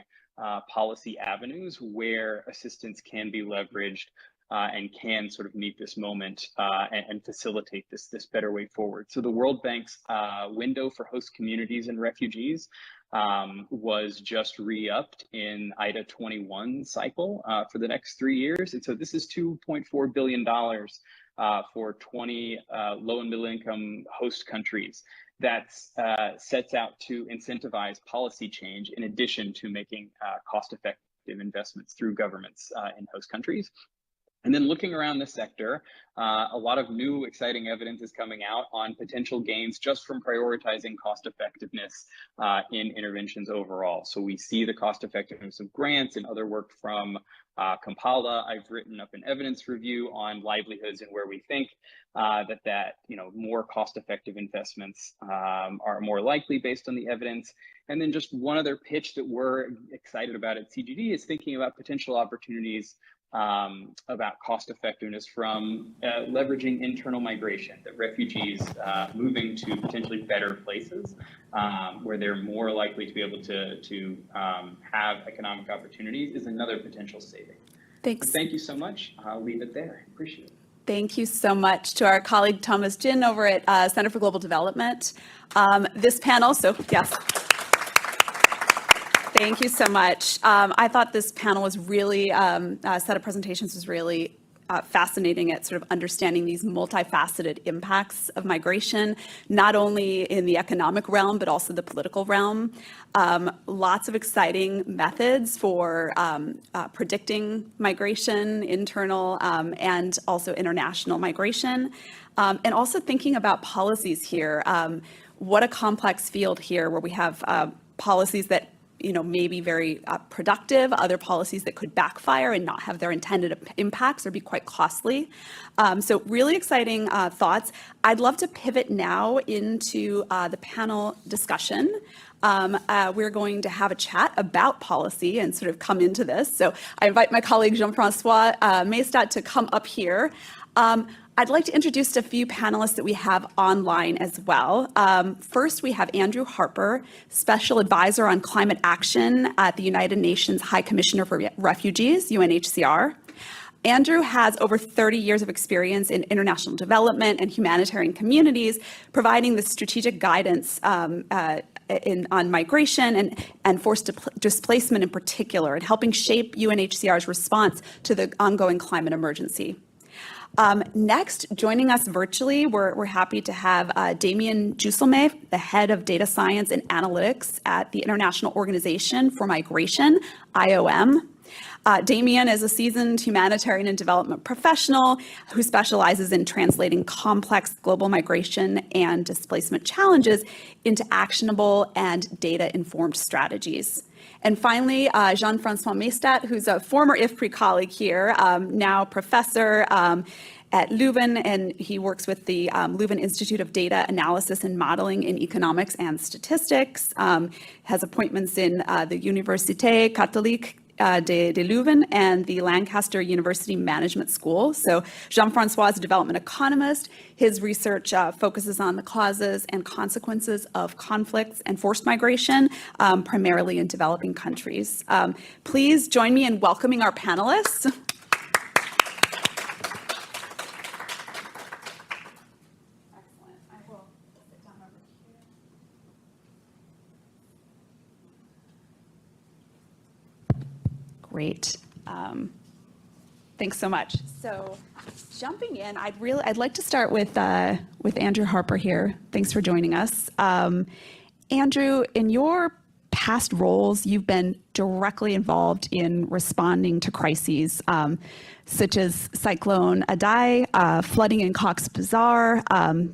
policy avenues where assistance can be leveraged and can sort of meet this moment and facilitate this better way forward. So the World Bank's window for host communities and refugees was just re-upped in IDA 21 cycle for the next 3 years. And so this is $2.4 billion for 20 low and middle income host countries that sets out to incentivize policy change in addition to making cost-effective investments through governments in host countries. And then looking around the sector, a lot of new exciting evidence is coming out on potential gains just from prioritizing cost effectiveness in interventions overall. So we see the cost effectiveness of grants and other work from Kampala. I've written up an evidence review on livelihoods and where we think that more cost effective investments are more likely based on the evidence. And then just one other pitch that we're excited about at CGD is thinking about potential opportunities about cost effectiveness from leveraging internal migration, that refugees moving to potentially better places where they're more likely to be able to have economic opportunities is another potential saving. Thanks. But thank you so much. I'll leave it there. Appreciate it. Thank you so much to our colleague Thomas Jin over at Center for Global Development. This panel, so yes. Thank you so much. I thought this panel was really, set of presentations was really fascinating at sort of understanding these multifaceted impacts of migration, not only in the economic realm, but also the political realm. Lots of exciting methods for predicting migration, internal and also international migration, and also thinking about policies here. What a complex field here where we have policies that may be very productive, other policies that could backfire and not have their intended impacts or be quite costly. So really exciting thoughts. I'd love to pivot now into the panel discussion. We're going to have a chat about policy and sort of come into this. So I invite my colleague Jean-Francois Maestat to come up here. I'd like to introduce a few panelists that we have online as well. First, we have Andrew Harper, Special Advisor on Climate Action at the United Nations High Commissioner for Refugees, UNHCR. Andrew has over 30 years of experience in international development and humanitarian communities, providing the strategic guidance on migration and forced displacement in particular, and helping shape UNHCR's response to the ongoing climate emergency. Next, joining us virtually, we're happy to have Damien Juselme, the head of data science and analytics at the International Organization for Migration, IOM. Damien is a seasoned humanitarian and development professional who specializes in translating complex global migration and displacement challenges into actionable and data-informed strategies. And finally, Jean-Francois Maestat, who's a former IFPRI colleague here, now professor at Leuven, and he works with the Leuven Institute of Data Analysis and Modeling in Economics and Statistics, has appointments in the Université Catholique de Leuven and the Lancaster University Management School. So Jean-Francois is a development economist. His research focuses on the causes and consequences of conflicts and forced migration, primarily in developing countries. Please join me in welcoming our panelists. Great. Thanks so much. So jumping in, I'd like to start with Andrew Harper here. Thanks for joining us. Andrew, in your past roles, you've been directly involved in responding to crises such as Cyclone Idai, flooding in Cox's Bazar,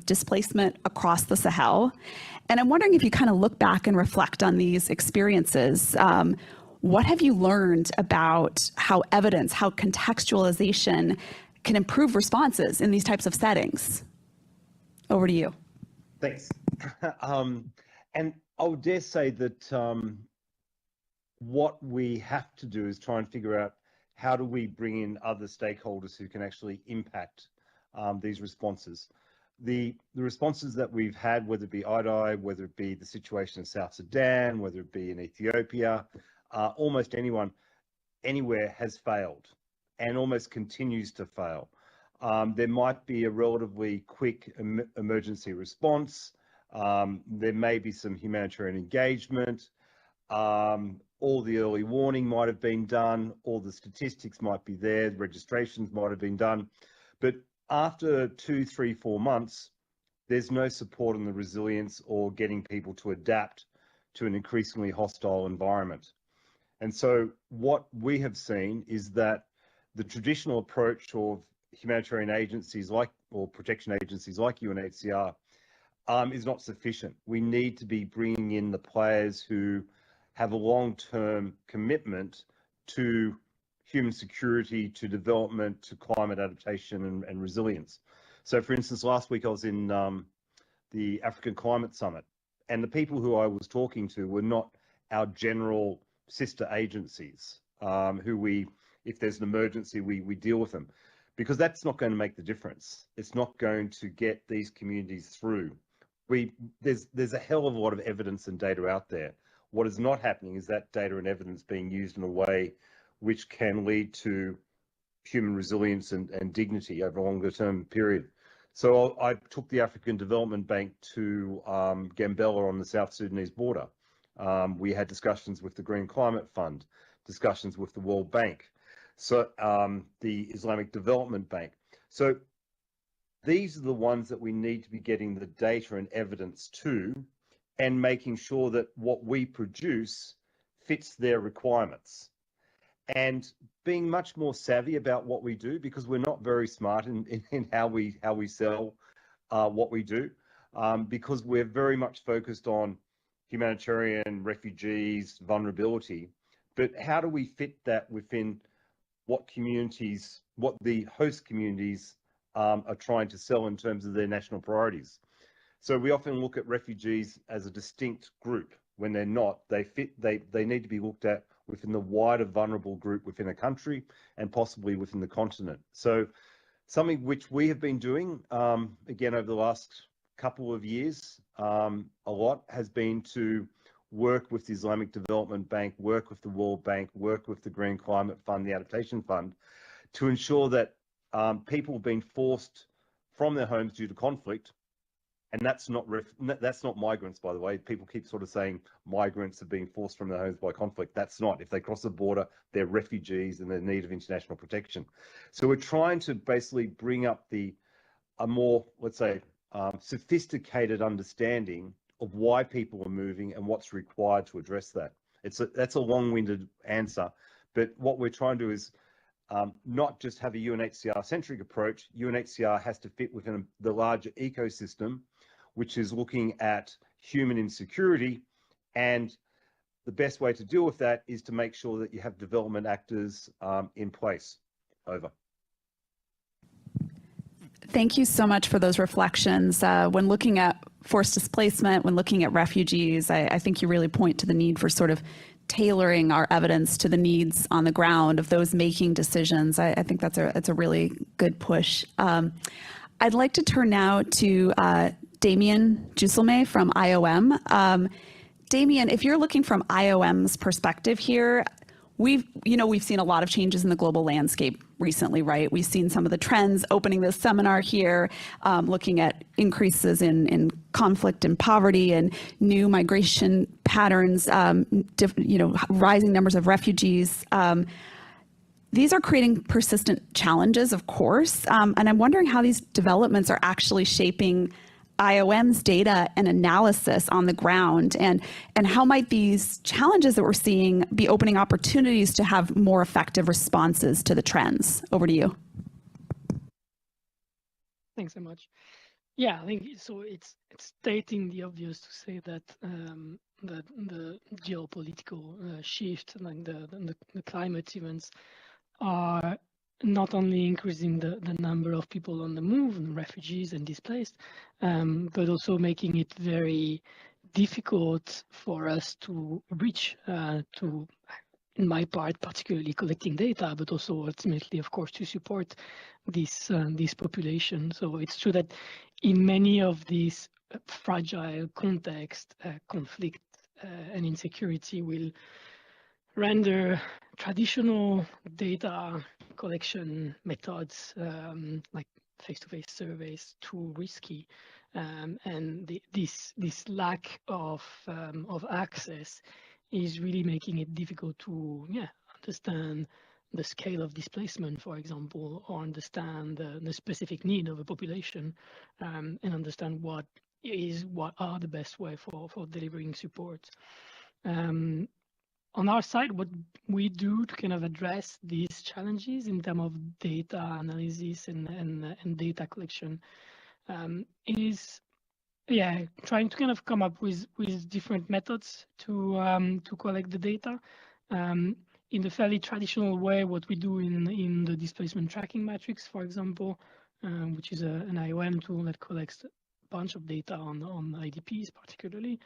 displacement across the Sahel. And I'm wondering if you kind of look back and reflect on these experiences. What have you learned about how evidence, how contextualization can improve responses in these types of settings? Over to you. Thanks. And I would dare say that what we have to do is try and figure out how do we bring in other stakeholders who can actually impact these responses. The responses that we've had, whether it be IDI, whether it be the situation in South Sudan, whether it be in Ethiopia, almost anyone, anywhere has failed. and almost continues to fail. There might be a relatively quick emergency response. There may be some humanitarian engagement. All the early warning might have been done. All the statistics might be there. Registrations might have been done. But after 2, 3, 4 months, there's no support in the resilience or getting people to adapt to an increasingly hostile environment. And so what we have seen is that the traditional approach of humanitarian agencies or protection agencies like UNHCR is not sufficient. We need to be bringing in the players who have a long-term commitment to human security, to development, to climate adaptation and resilience. So for instance, last week I was in the African Climate Summit, and the people who I was talking to were not our general sister agencies who if there's an emergency, we deal with them, because that's not going to make the difference. It's not going to get these communities through. There's a hell of a lot of evidence and data out there. What is not happening is that data and evidence being used in a way which can lead to human resilience and dignity over a longer term period. So I took the African Development Bank to Gambella on the South Sudanese border. We had discussions with the Green Climate Fund, discussions with the World Bank, so the Islamic Development Bank. So these are the ones that we need to be getting the data and evidence to, and making sure that what we produce fits their requirements. And being much more savvy about what we do, because we're not very smart in how we sell what we do, because we're very much focused on humanitarian, refugees, vulnerability. But how do we fit that within what the host communities are trying to sell in terms of their national priorities? So we often look at refugees as a distinct group when they're not. They need to be looked at within the wider vulnerable group within a country and possibly within the continent. So something which we have been doing, again, over the last couple of years, a lot has been to work with the Islamic Development Bank, work with the World Bank, work with the Green Climate Fund, the Adaptation Fund, to ensure that people have been forced from their homes due to conflict. And that's not migrants, by the way. People keep sort of saying migrants are being forced from their homes by conflict. That's not. If they cross the border, they're refugees and they're in need of international protection. So we're trying to basically bring up a more, let's say, sophisticated understanding of why people are moving and what's required to address that. That's a long-winded answer, but what we're trying to do is not just have a UNHCR-centric approach. UNHCR has to fit within the larger ecosystem, which is looking at human insecurity, and the best way to deal with that is to make sure that you have development actors in place. Over. Thank you so much for those reflections. When looking at forced displacement, when looking at refugees, I think you really point to the need for sort of tailoring our evidence to the needs on the ground of those making decisions. I think that's a really good push. I'd like to turn now to Damien Jusselmay from IOM. Damien, if you're looking from IOM's perspective here, we've seen a lot of changes in the global landscape recently, right? We've seen some of the trends opening this seminar here, looking at increases in conflict and poverty and new migration patterns, rising numbers of refugees. These are creating persistent challenges, of course, and I'm wondering how these developments are actually shaping IOM's data and analysis on the ground, and how might these challenges that we're seeing be opening opportunities to have more effective responses to the trends? Over to you. Thanks so much. Yeah, I think so. It's stating the obvious to say that the geopolitical shift and the climate events are not only increasing the number of people on the move, and refugees and displaced, but also making it very difficult for us to reach, in my part, particularly collecting data, but also ultimately, of course, to support this population. So it's true that in many of these fragile contexts, conflict and insecurity will render traditional data collection methods like face-to-face surveys too risky, and this lack of access is really making it difficult to understand the scale of displacement, for example, or understand the specific need of a population, and understand what are the best way for delivering support. On our side, what we do to kind of address these challenges in terms of data analysis and data collection is trying to kind of come up with different methods to collect the data. In the fairly traditional way, what we do in the displacement tracking matrix, for example, which is an IOM tool that collects a bunch of data on IDPs particularly,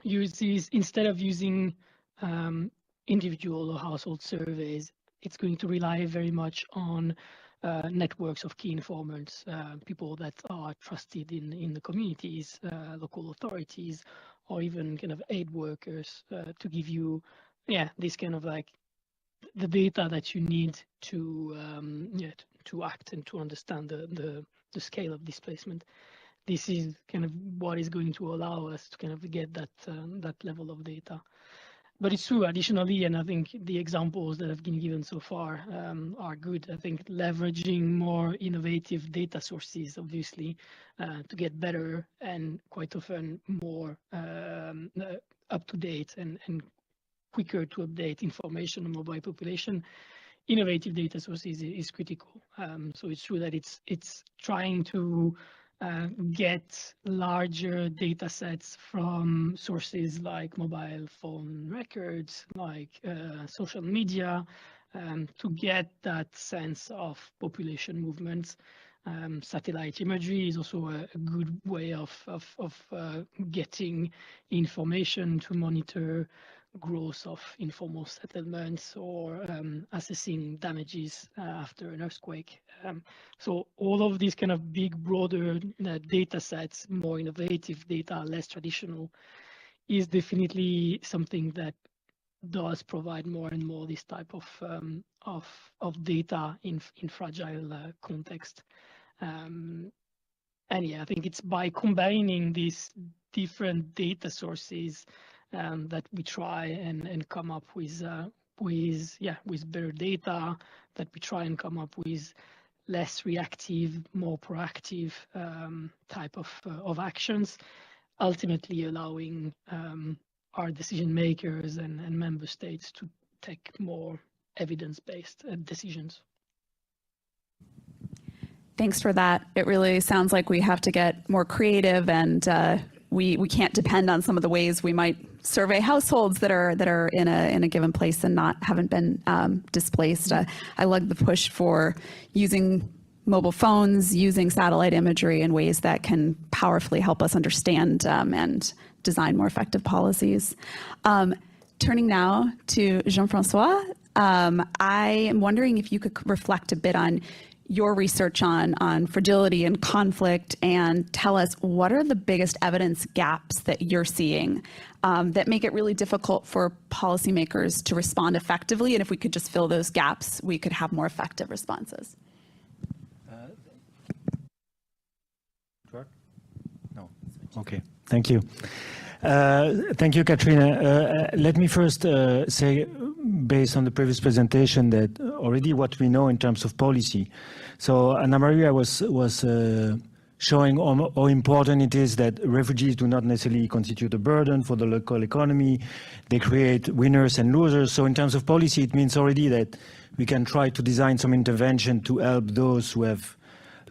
uses, instead of using individual or household surveys, it's going to rely very much on networks of key informants, people that are trusted in the communities, local authorities, or even kind of aid workers to give you this kind of like the data that you need to act and to understand the scale of displacement. This is kind of what is going to allow us to kind of get that level of data. But it's true, additionally, and I think the examples that have been given so far are good. I think leveraging more innovative data sources, obviously, to get better and quite often more up-to-date and quicker to update information on mobile population, innovative data sources is critical. So it's true that it's trying to get larger data sets from sources like mobile phone records, like social media, to get that sense of population movements. Satellite imagery is also a good way of getting information to monitor growth of informal settlements or assessing damages after an earthquake. So all of these kind of big, broader data sets, more innovative data, less traditional, is definitely something that does provide more and more this type of data in fragile context. And I think it's by combining these different data sources that we try and come up with better data, that we try and come up with less reactive, more proactive type of actions, ultimately allowing our decision makers and member states to take more evidence-based decisions. Thanks for that. It really sounds like we have to get more creative, and we can't depend on some of the ways we might survey households that are in a given place and haven't been displaced. I love the push for using mobile phones, using satellite imagery in ways that can powerfully help us understand and design more effective policies. Turning now to Jean-Francois, I am wondering if you could reflect a bit on your research on fragility and conflict, and tell us what are the biggest evidence gaps that you're seeing that make it really difficult for policymakers to respond effectively, and if we could just fill those gaps, we could have more effective responses. No. Okay. Thank you. Thank you, Katrina. Let me first say, based on the previous presentation, that already what we know in terms of policy. So Anna Maria was showing how important it is that refugees do not necessarily constitute a burden for the local economy. They create winners and losers. So in terms of policy, it means already that we can try to design some intervention to help those who have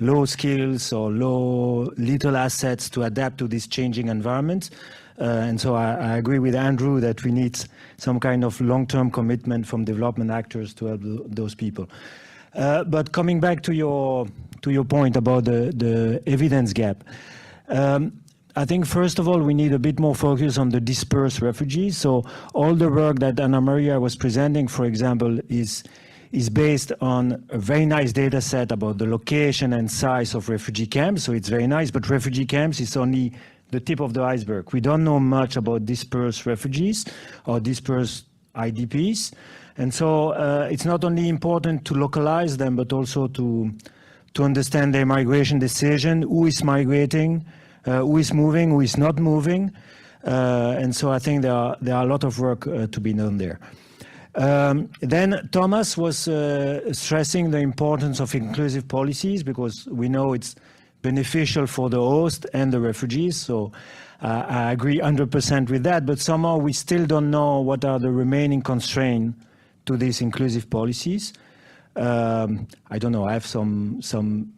low skills or little assets to adapt to this changing environment. And so I agree with Andrew that we need some kind of long-term commitment from development actors to help those people. But coming back to your point about the evidence gap, I think first of all we need a bit more focus on the dispersed refugees. So all the work that Anna Maria was presenting, for example, is based on a very nice data set about the location and size of refugee camps. So it's very nice, but refugee camps is only the tip of the iceberg. We don't know much about dispersed refugees or dispersed IDPs. And so it's not only important to localize them, but also to understand their migration decision, who is migrating, who is moving, who is not moving. And so I think there are a lot of work to be done there. Then Thomas was stressing the importance of inclusive policies, because we know it's beneficial for the host and the refugees. So I agree 100% with that, but somehow we still don't know what are the remaining constraints to these inclusive policies. I don't know, I have some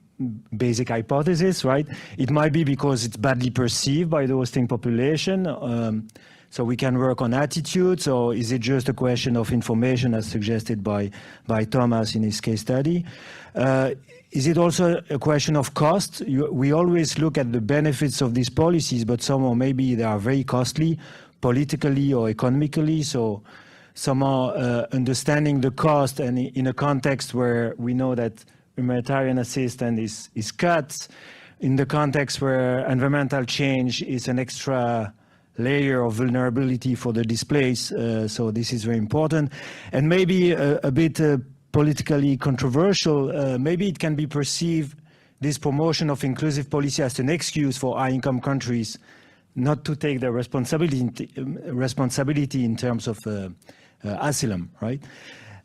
basic hypothesis, right? It might be because it's badly perceived by the hosting population. So we can work on attitudes, or is it just a question of information as suggested by Thomas in his case study? Is it also a question of cost? We always look at the benefits of these policies, but somehow maybe they are very costly politically or economically. So somehow understanding the cost, and in a context where we know that humanitarian assistance is cut, in the context where environmental change is an extra layer of vulnerability for the displaced. So this is very important. And maybe a bit politically controversial, maybe it can be perceived, this promotion of inclusive policy, as an excuse for high-income countries not to take their responsibility in terms of asylum, right?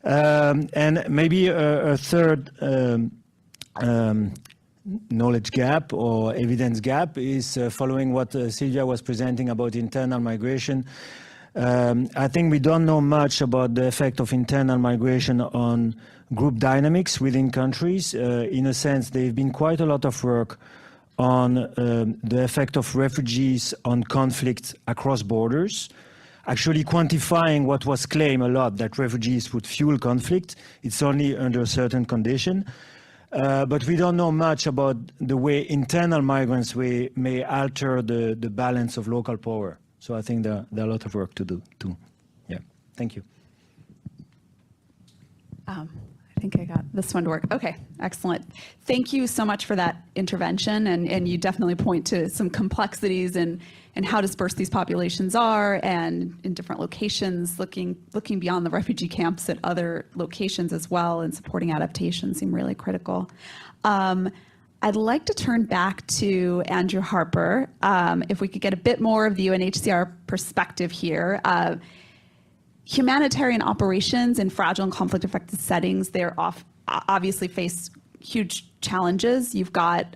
And maybe a third knowledge gap or evidence gap is following what Sylvia was presenting about internal migration. I think we don't know much about the effect of internal migration on group dynamics within countries. In a sense, there's been quite a lot of work on the effect of refugees on conflict across borders, actually quantifying what was claimed a lot, that refugees would fuel conflict. It's only under a certain condition. But we don't know much about the way internal migrants may alter the balance of local power. So I think there are a lot of work to do too. Yeah, thank you. I think I got this one to work. Okay, excellent. Thank you so much for that intervention. And you definitely point to some complexities and how dispersed these populations are, and in different locations, looking beyond the refugee camps at other locations as well, and supporting adaptation seem really critical. I'd like to turn back to Andrew Harper, if we could get a bit more of the UNHCR perspective here. Humanitarian operations in fragile and conflict-affected settings, they're obviously face huge challenges. You've got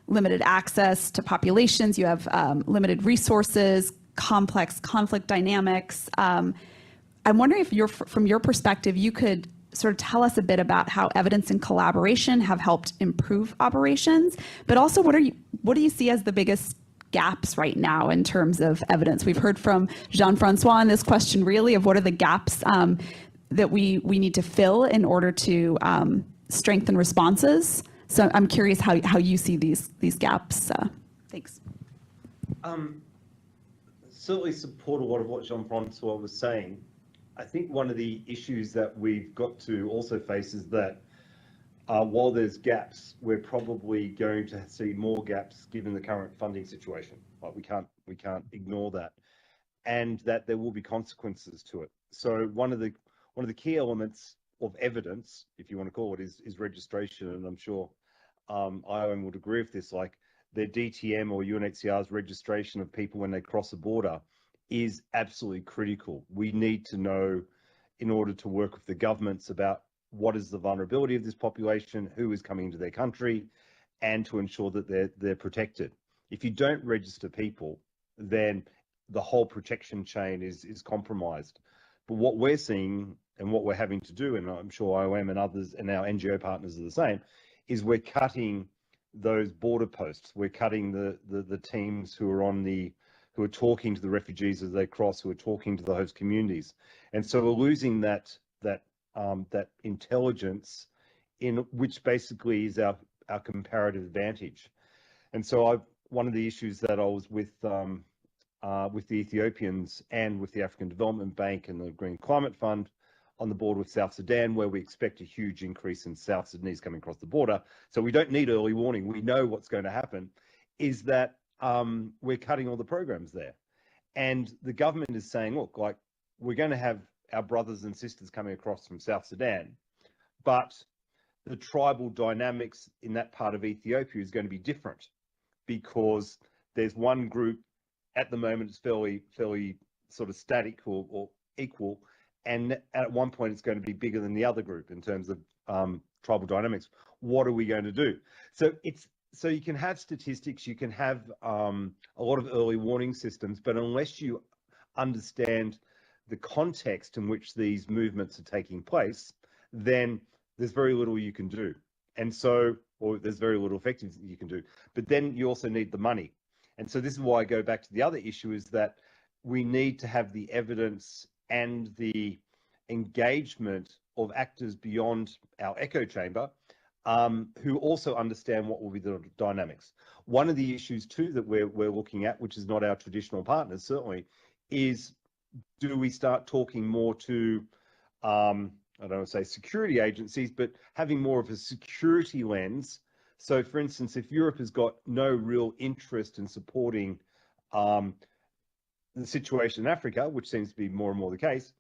limited access to populations, you have limited resources, complex conflict dynamics. I'm wondering if from your perspective, you could sort of tell us a bit about how evidence and collaboration have helped improve operations, but also what do you see as the biggest gaps right now in terms of evidence? We've heard from Jean-Francois on this question really of what are the gaps that we need to fill in order to strengthen responses. So I'm curious how you see these gaps. Thanks. Certainly support a lot of what Jean-Francois was saying. I think one of the issues that we've got to also face is that while there's gaps, we're probably going to see more gaps given the current funding situation. Like we can't ignore that, and that there will be consequences to it. So one of the key elements of evidence, if you want to call it, is registration, and I'm sure IOM would agree with this. Like their DTM or UNHCR's registration of people when they cross a border is absolutely critical. We need to know, in order to work with the governments, about what is the vulnerability of this population, who is coming into their country, and to ensure that they're protected. If you don't register people, then the whole protection chain is compromised. But what we're seeing and what we're having to do, and I'm sure IOM and others and our NGO partners are the same, is we're cutting those border posts. We're cutting the teams who are talking to the refugees as they cross, who are talking to the host communities. And so we're losing that intelligence, in which basically is our comparative advantage. And so one of the issues that I was with the Ethiopians and with the African Development Bank and the Green Climate Fund on the board with South Sudan, where we expect a huge increase in South Sudanese coming across the border. So we don't need early warning. We know what's going to happen, is that we're cutting all the programs there. And the government is saying, look, like, we're going to have our brothers and sisters coming across from South Sudan, but the tribal dynamics in that part of Ethiopia is going to be different because there's one group at the moment it's fairly sort of static or equal, and at one point it's going to be bigger than the other group in terms of tribal dynamics. What are we going to do? So you can have statistics, you can have a lot of early warning systems, but unless you understand the context in which these movements are taking place, then there's very little you can do. And so, or there's very little effective you can do. But then you also need the money. And so this is why I go back to the other issue, is that we need to have the evidence and the engagement of actors beyond our echo chamber, who also understand what will be the dynamics. One of the issues too that we're looking at, which is not our traditional partners certainly, is do we start talking more to, I don't want to say security agencies, but having more of a security lens. So for instance, if Europe has got no real interest in supporting the situation in Africa, which seems to be more and more the case,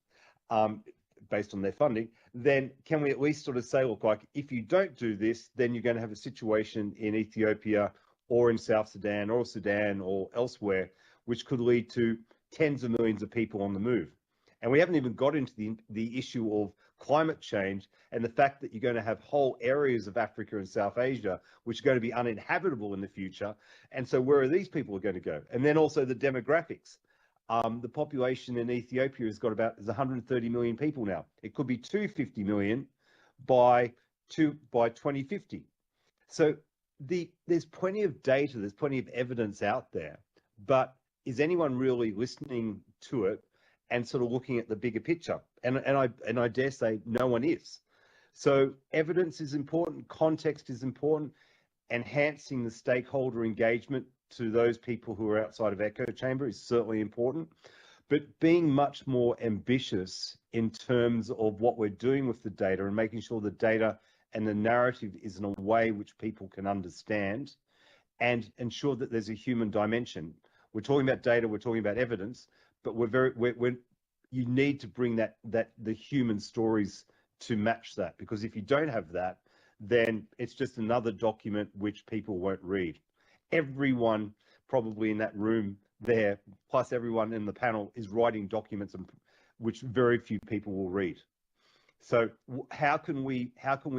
based on their funding, then can we at least sort of say, look, like, if you don't do this, then you're going to have a situation in Ethiopia or in South Sudan or elsewhere, which could lead to tens of millions of people on the move. And we haven't even got into the issue of climate change and the fact that you're going to have whole areas of Africa and South Asia which are going to be uninhabitable in the future. And so where are these people going to go? And then also the demographics. The population in Ethiopia has got is 130 million people now. It could be 250 million by 2050. So there's plenty of data, there's plenty of evidence out there, but is anyone really listening to it and sort of looking at the bigger picture? And I dare say no one is. So evidence is important, context is important, enhancing the stakeholder engagement to those people who are outside of echo chamber is certainly important, but being much more ambitious in terms of what we're doing with the data and making sure the data and the narrative is in a way which people can understand and ensure that there's a human dimension. We're talking about data, we're talking about evidence, but you need to bring the human stories to match that, because if you don't have that, then it's just another document which people won't read. Everyone probably in that room there, plus everyone in the panel, is writing documents which very few people will read. So how can we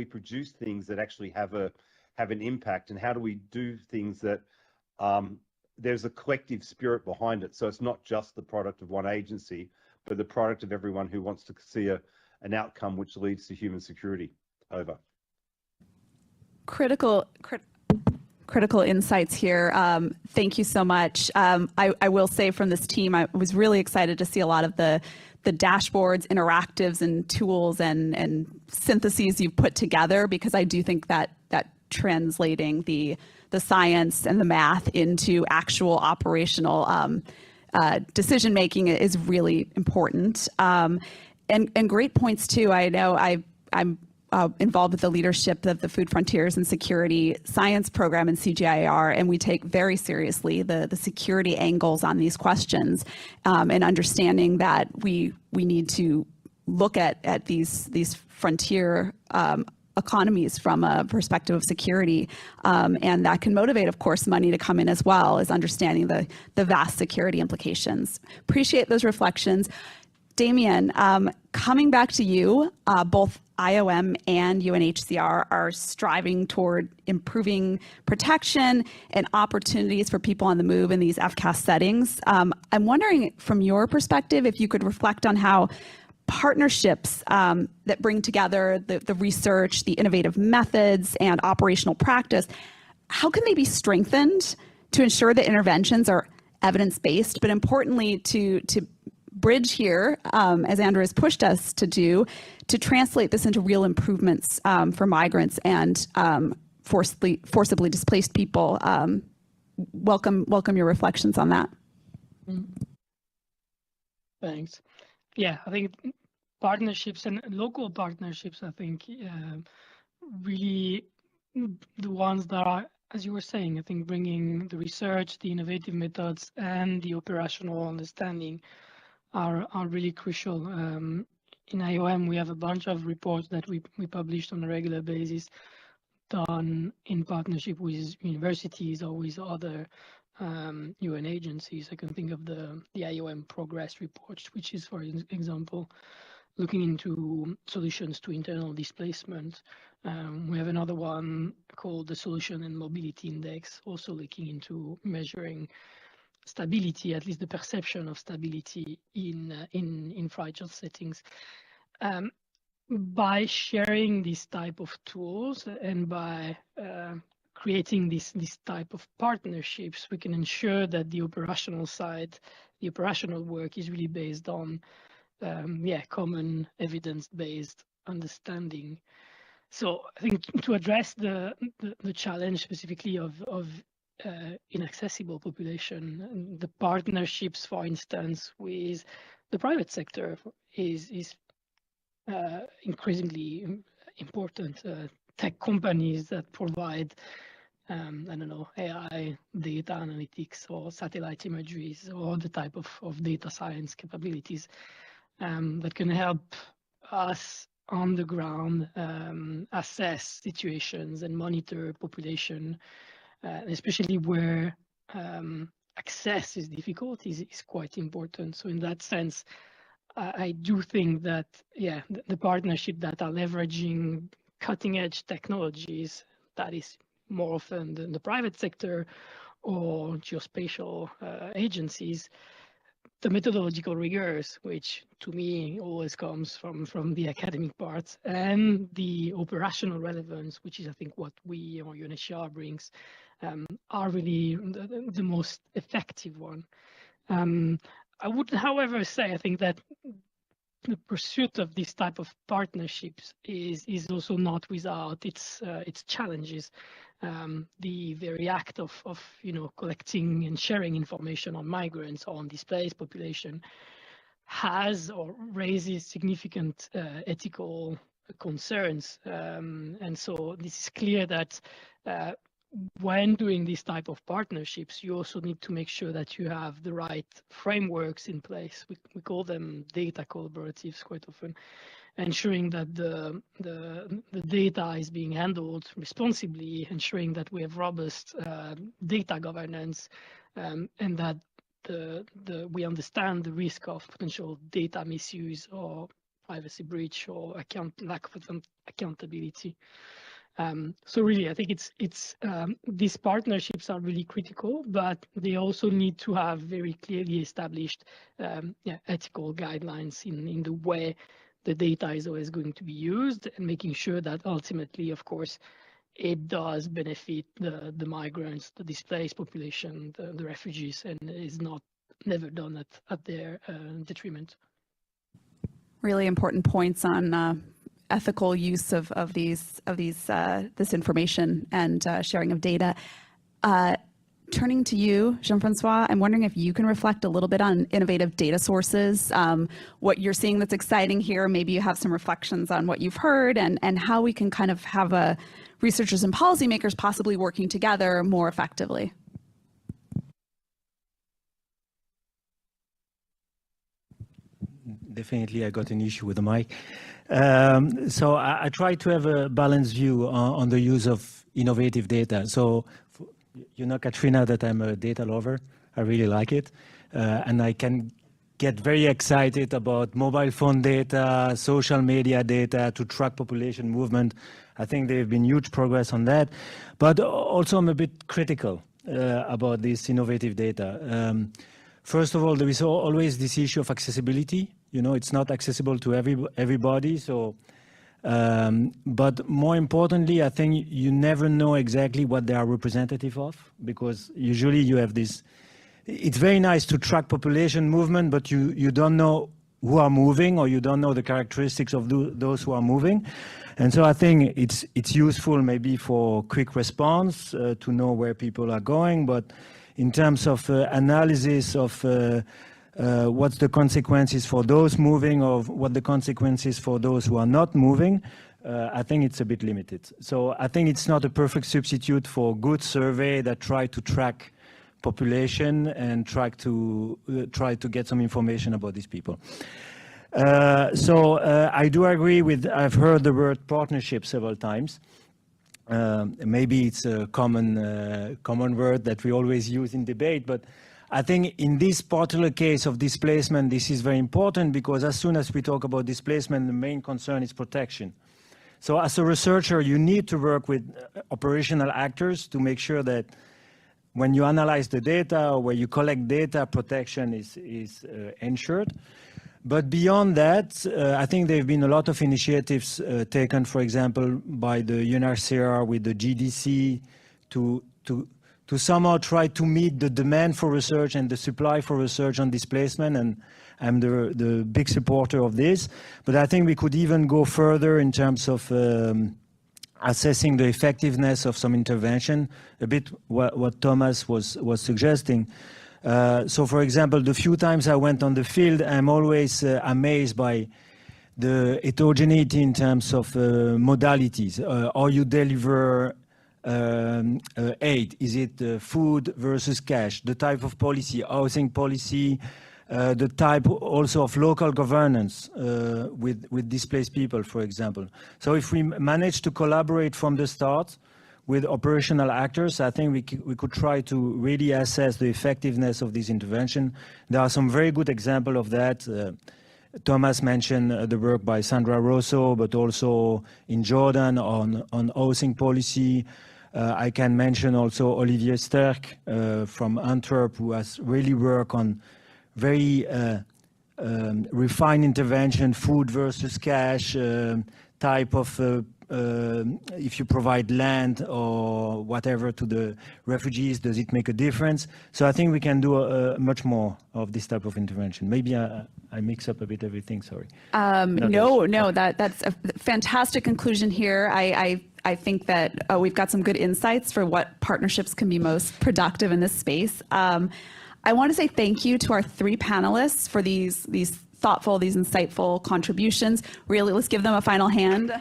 produce things that actually have an impact, and how do we do things that there's a collective spirit behind it? So it's not just the product of one agency, but the product of everyone who wants to see an outcome which leads to human security. Over. Critical insights here. Thank you so much. I will say from this team, I was really excited to see a lot of the dashboards, interactives, and tools and syntheses you've put together, because I do think that translating the science and the math into actual operational decision making is really important. And great points too. I know I'm involved with the leadership of the Food Frontiers and Security Science Program in CGIAR, and we take very seriously the security angles on these questions, and understanding that we need to look at these frontier economies from a perspective of security, and that can motivate, of course, money to come in as well as understanding the vast security implications. Appreciate those reflections. Damien, coming back to you, both IOM and UNHCR are striving toward improving protection and opportunities for people on the move in these FCAS settings. I'm wondering, from your perspective, if you could reflect on how partnerships that bring together the research, the innovative methods, and operational practice, how can they be strengthened to ensure that interventions are evidence-based, but importantly to bridge here, as Andrew has pushed us to do, to translate this into real improvements for migrants and forcibly displaced people. Welcome your reflections on that. Thanks. Yeah, I think partnerships and local partnerships, I think, really the ones that are as you were saying, I think bringing the research, the innovative methods, and the operational understanding are really crucial. In IOM, we have a bunch of reports that we published on a regular basis, done in partnership with universities or with other UN agencies. I can think of the IOM Progress report, which is, for example, looking into solutions to internal displacement. We have another one called the Solution and Mobility Index, also looking into measuring stability, at least the perception of stability in fragile settings. By sharing this type of tools and by creating this type of partnerships, we can ensure that the operational side, the operational work is really based on common evidence-based understanding. So I think to address the challenge specifically of inaccessible population, the partnerships, for instance, with the private sector is increasingly important. Tech companies that provide, AI, data analytics, or satellite imageries, or the type of data science capabilities that can help us on the ground assess situations and monitor population, especially where access is difficult, is quite important. So in that sense, I do think that, the partnership that are leveraging cutting edge technologies, that is more often than the private sector or geospatial agencies, the methodological rigors, which to me always comes from the academic part, and the operational relevance, which is I think what we or UNHCR brings, are really the most effective one. I would, however, say I think that the pursuit of this type of partnerships is also not without its challenges. The very act of collecting and sharing information on migrants or on displaced population has or raises significant ethical concerns, and so this is clear that when doing this type of partnerships, you also need to make sure that you have the right frameworks in place. We call them data collaboratives quite often, ensuring that the data is being handled responsibly, ensuring that we have robust data governance, and that we understand the risk of potential data misuse or privacy breach or lack of accountability. So really, I think it's these partnerships are really critical, but they also need to have very clearly established ethical guidelines in the way the data is always going to be used, and making sure that ultimately, of course, it does benefit the migrants, the displaced population, the refugees, and is never done at their detriment. Really important points on ethical use of this information and sharing of data. Turning to you, Jean-Francois, I'm wondering if you can reflect a little bit on innovative data sources, what you're seeing that's exciting here. Maybe you have some reflections on what you've heard and how we can kind of have researchers and policymakers possibly working together more effectively. Definitely, I got an issue with the mic. So I try to have a balanced view on the use of innovative data. So, Katrina, that I'm a data lover. I really like it. And I can get very excited about mobile phone data, social media data to track population movement. I think there have been huge progress on that. But also I'm a bit critical about this innovative data. First of all, there is always this issue of accessibility. It's not accessible to everybody. So, but more importantly, I think you never know exactly what they are representative of, because usually you have this. It's very nice to track population movement, but you don't know who are moving, or you don't know the characteristics of those who are moving. And so I think it's useful maybe for quick response to know where people are going, but in terms of analysis of what's the consequences for those moving, or what the consequences for those who are not moving, I think it's a bit limited. So I think it's not a perfect substitute for good survey that try to track population and try to get some information about these people. I do agree with, I've heard the word partnership several times. Maybe it's a common word that we always use in debate, but I think in this particular case of displacement, this is very important because as soon as we talk about displacement, the main concern is protection. So as a researcher, you need to work with operational actors to make sure that when you analyze the data or when you collect data, protection is ensured. But beyond that, I think there have been a lot of initiatives taken, for example, by the UNHCR with the GDC to somehow try to meet the demand for research and the supply for research on displacement, and I'm the big supporter of this. But I think we could even go further in terms of assessing the effectiveness of some intervention, a bit what Thomas was suggesting. So for example, the few times I went on the field, I'm always amazed by the heterogeneity in terms of modalities. How you deliver aid? Is it food versus cash? The type of policy, housing policy, the type also of local governance with displaced people, for example. So if we manage to collaborate from the start with operational actors, I think we could try to really assess the effectiveness of this intervention. There are some very good examples of that. Thomas mentioned the work by Sandra Rosso, but also in Jordan on housing policy. I can mention also Olivier Sterck from Antwerp, who has really worked on very refined intervention, food versus cash, type of if you provide land or whatever to the refugees, does it make a difference? So I think we can do much more of this type of intervention. Maybe I mix up a bit everything, sorry. No, that's a fantastic conclusion here. I think that we've got some good insights for what partnerships can be most productive in this space. I want to say thank you to our three panelists for these thoughtful, these insightful contributions. Really, let's give them a final hand.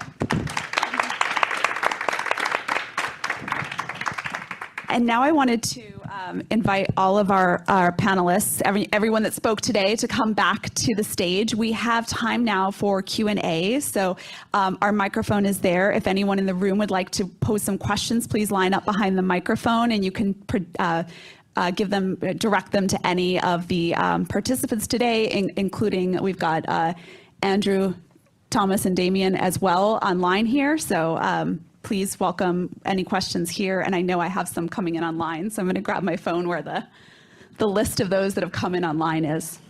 And now I wanted to invite all of our panelists, everyone that spoke today, to come back to the stage. We have time now for Q&A, so our microphone is there. If anyone in the room would like to pose some questions, please line up behind the microphone, and you can direct them to any of the participants today, including we've got Andrew, Thomas, and Damien as well online here. So please welcome any questions here. And I know I have some coming in online, so I'm going to grab my phone where the list of those that have come in online is.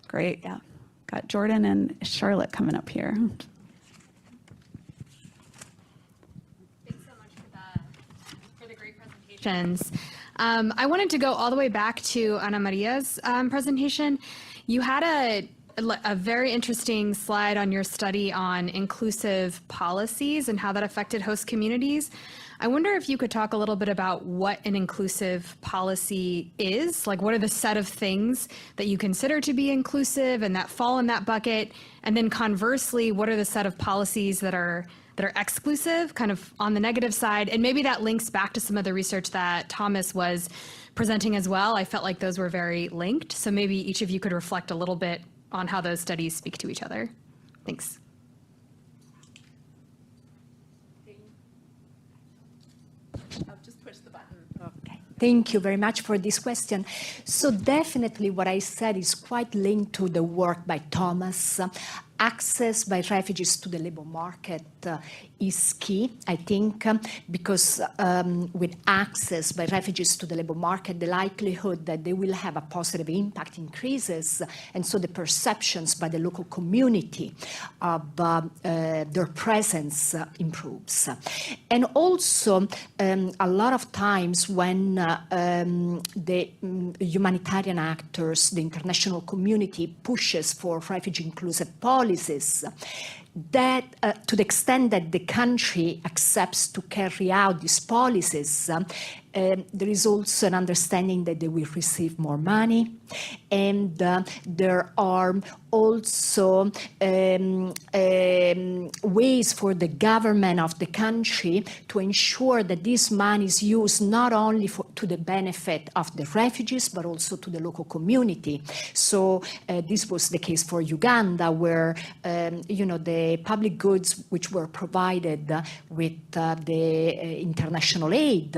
Great, yeah. Got Jordan and Charlotte coming up here. Thanks so much for the great presentations. I wanted to go all the way back to Ana Maria's presentation. You had a very interesting slide on your study on inclusive policies and how that affected host communities. I wonder if you could talk a little bit about what an inclusive policy is, like what are the set of things that you consider to be inclusive and that fall in that bucket, and then conversely, what are the set of policies that are exclusive, kind of on the negative side, and maybe that links back to some of the research that Thomas was presenting as well. I felt like those were very linked, so maybe each of you could reflect a little bit on how those studies speak to each other. Thanks. I'll just push the button. Okay. Thank you very much for this question. So definitely what I said is quite linked to the work by Thomas. Access by refugees to the labor market is key, I think, because with access by refugees to the labor market, the likelihood that they will have a positive impact increases, and so the perceptions by the local community of their presence improves. And also, a lot of times when the humanitarian actors, the international community pushes for refugee inclusive policies, that to the extent that the country accepts to carry out these policies, there is also an understanding that they will receive more money, and there are also ways for the government of the country to ensure that this money is used not only to the benefit of the refugees, but also to the local community. So this was the case for Uganda, where the public goods which were provided with the international aid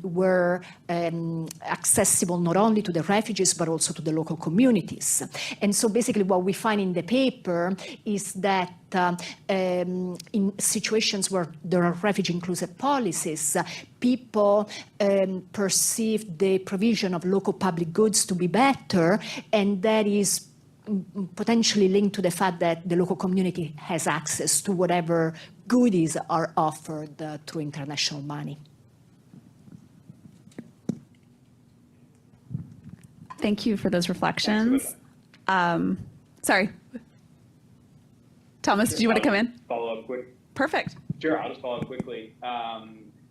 were accessible not only to the refugees, but also to the local communities. And so basically what we find in the paper is that in situations where there are refugee-inclusive policies, people perceive the provision of local public goods to be better, and that is potentially linked to the fact that the local community has access to whatever goodies are offered through international money. Thank you for those reflections. Sorry. Thomas, do you want to come in? Follow up quick. Perfect. Sure, I'll just follow up quickly.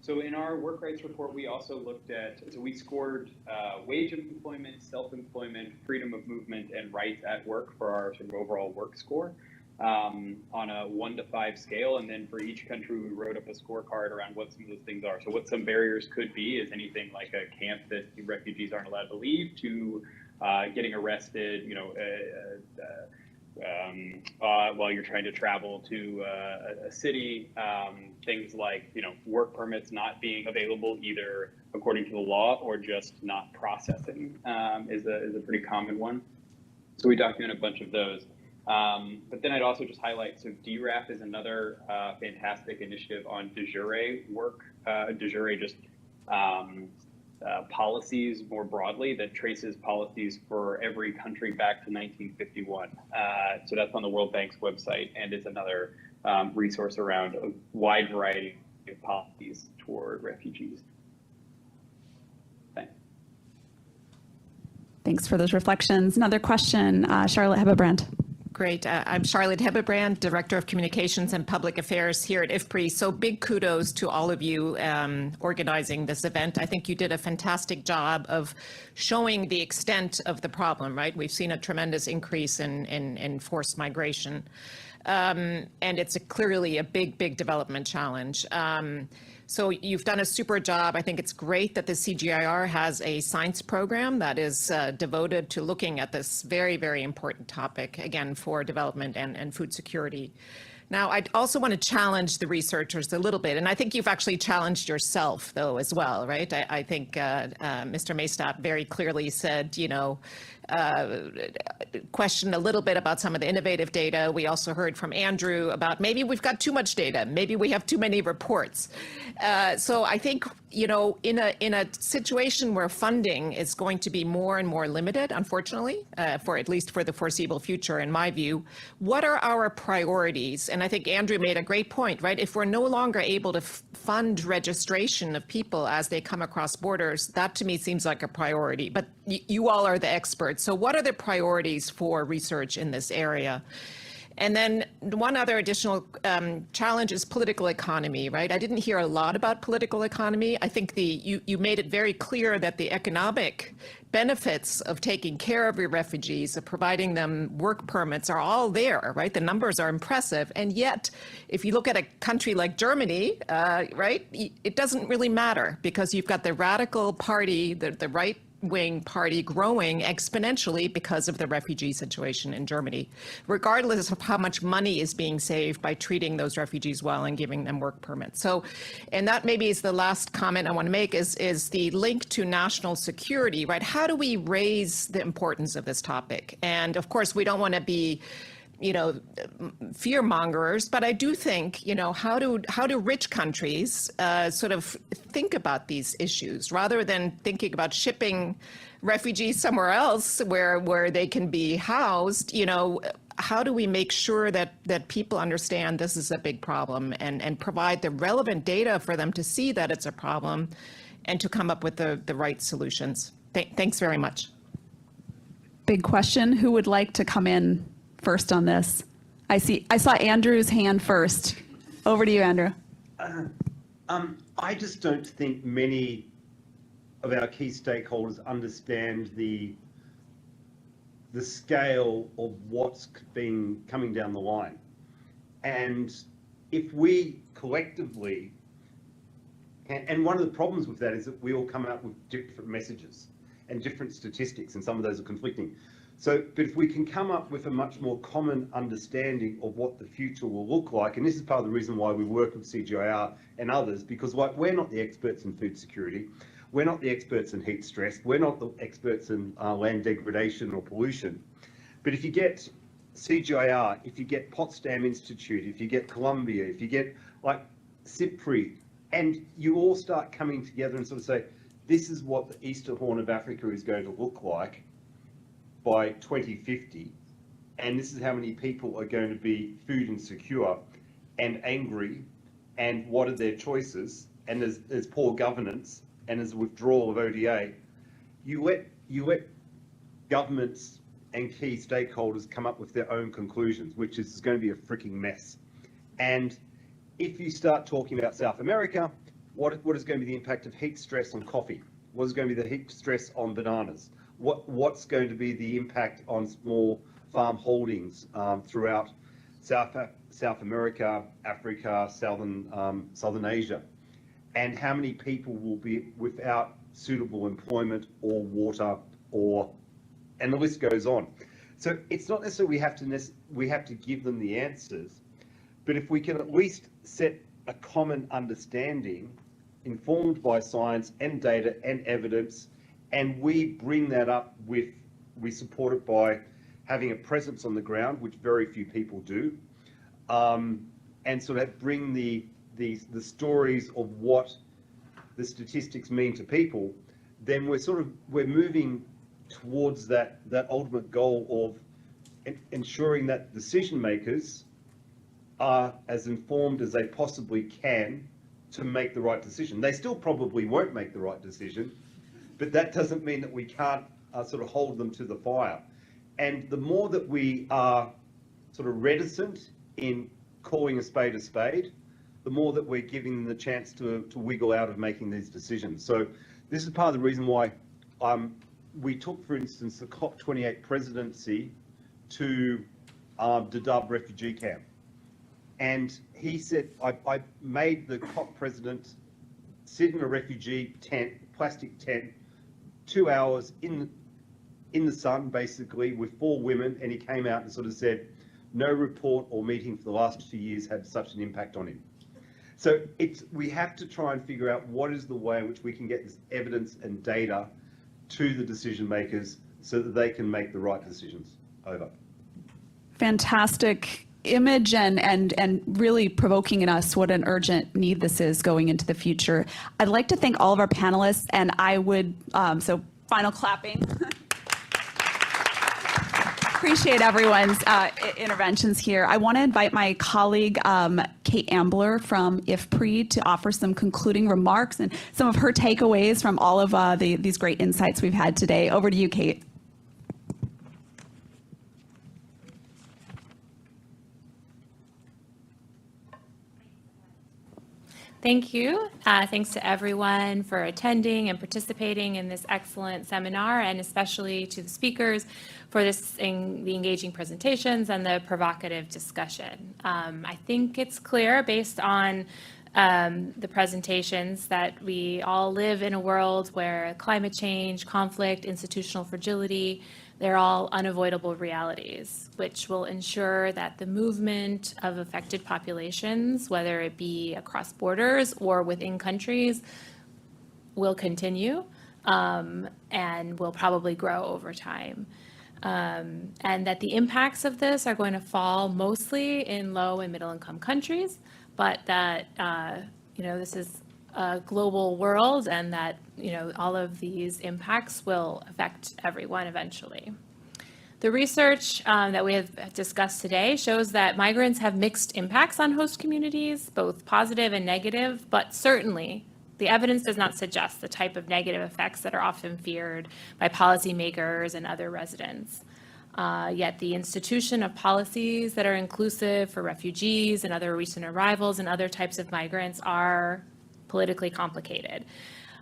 So in our work rights report, we also looked at, so we scored wage employment, self-employment, freedom of movement, and rights at work for our sort of overall work score on a 1 to 5 scale. And then for each country, we wrote up a scorecard around what some of those things are. So what some barriers could be is anything like a camp that refugees aren't allowed to leave, to getting arrested, while you're trying to travel to a city, things like work permits not being available either according to the law or just not processing is a pretty common one. So we document a bunch of those. But then I'd also just highlight, so DRAP is another fantastic initiative on de jure work. De jure just policies more broadly, that traces policies for every country back to 1951. So that's on the World Bank's website, and is another resource around a wide variety of policies toward refugees. Thanks. Thanks for those reflections. Another question, Charlotte Hebebrand. Great. I'm Charlotte Hebebrand, Director of Communications and Public Affairs here at IFPRI. So big kudos to all of you organizing this event. I think you did a fantastic job of showing the extent of the problem, right? We've seen a tremendous increase in forced migration. And it's clearly a big development challenge. So you've done a super job. I think it's great that the CGIAR has a science program that is devoted to looking at this very important topic, again, for development and food security. Now, I also want to challenge the researchers a little bit, and I think you've actually challenged yourself, though, as well, right? I think Mr. Maystadt very clearly said, questioned a little bit about some of the innovative data. We also heard from Andrew about maybe we've got too much data, maybe we have too many reports. So I think, in a situation where funding is going to be more and more limited, unfortunately, for at least for the foreseeable future, in my view, what are our priorities? And I think Andrew made a great point, right? If we're no longer able to fund registration of people as they come across borders, that to me seems like a priority. But you all are the experts. So what are the priorities for research in this area? And then one other additional challenge is political economy, right? I didn't hear a lot about political economy. I think you made it very clear that the economic benefits of taking care of your refugees, of providing them work permits are all there, right? The numbers are impressive. And yet, if you look at a country like Germany, right, it doesn't really matter because you've got the radical party, the right-wing party growing exponentially because of the refugee situation in Germany, regardless of how much money is being saved by treating those refugees well and giving them work permits. So, and that maybe is the last comment I want to make is the link to national security, right? How do we raise the importance of this topic? And of course, we don't want to be fear mongers, but I do think, how do rich countries sort of think about these issues rather than thinking about shipping refugees somewhere else where they can be housed? How do we make sure that people understand this is a big problem and provide the relevant data for them to see that it's a problem and to come up with the right solutions? Thanks very much. Big question. Who would like to come in first on this? I saw Andrew's hand first. Over to you, Andrew. I just don't think many of our key stakeholders understand the scale of what's been coming down the line. And if we collectively, and one of the problems with that is that we all come out with different messages and different statistics, and some of those are conflicting. So, but if we can come up with a much more common understanding of what the future will look like, and this is part of the reason why we work with CGIAR and others, because we're not the experts in food security, we're not the experts in heat stress, we're not the experts in land degradation or pollution. But if you get CGIAR, if you get Potsdam Institute, if you get Columbia, if you get like CIPRI, and you all start coming together and sort of say, this is what the Eastern Horn of Africa is going to look like by 2050, and this is how many people are going to be food insecure and angry, and what are their choices, and there's poor governance, and there's a withdrawal of ODA. You let governments and key stakeholders come up with their own conclusions, which is going to be a freaking mess. And if you start talking about South America, what is going to be the impact of heat stress on coffee? What is going to be the heat stress on bananas? What's going to be the impact on small farm holdings throughout South America, Africa, Southern Asia? And how many people will be without suitable employment or water, and the list goes on. So it's not necessarily we have to give them the answers, but if we can at least set a common understanding informed by science and data and evidence, and we bring that up we support it by having a presence on the ground, which very few people do, and sort of bring the stories of what the statistics mean to people, then we're moving towards that ultimate goal of ensuring that decision makers are as informed as they possibly can to make the right decision. They still probably won't make the right decision, but that doesn't mean that we can't sort of hold them to the fire. And the more that we are sort of reticent in calling a spade, the more that we're giving them the chance to wiggle out of making these decisions. So this is part of the reason why we took, for instance, the COP28 presidency to Dadaab refugee camp. And he said, I made the COP president sit in a refugee tent, plastic tent, 2 hours in the sun, basically, with 4 women, and he came out and sort of said, no report or meeting for the last 2 years had such an impact on him. So we have to try and figure out what is the way in which we can get this evidence and data to the decision makers so that they can make the right decisions. Over. Fantastic image and really provoking in us what an urgent need this is going into the future. I'd like to thank all of our panelists, and I would, so final clapping. Appreciate everyone's interventions here. I want to invite my colleague, Kate Ambler from IFPRI, to offer some concluding remarks and some of her takeaways from all of these great insights we've had today. Over to you, Kate. Thank you. Thanks to everyone for attending and participating in this excellent seminar, and especially to the speakers for the engaging presentations and the provocative discussion. I think it's clear based on the presentations that we all live in a world where climate change, conflict, institutional fragility, they're all unavoidable realities, which will ensure that the movement of affected populations, whether it be across borders or within countries, will continue and will probably grow over time. And that the impacts of this are going to fall mostly in low and middle income countries, but that, this is a global world, and that, all of these impacts will affect everyone eventually. The research that we have discussed today shows that migrants have mixed impacts on host communities, both positive and negative, but certainly the evidence does not suggest the type of negative effects that are often feared by policymakers and other residents. Yet the institution of policies that are inclusive for refugees and other recent arrivals and other types of migrants are politically complicated.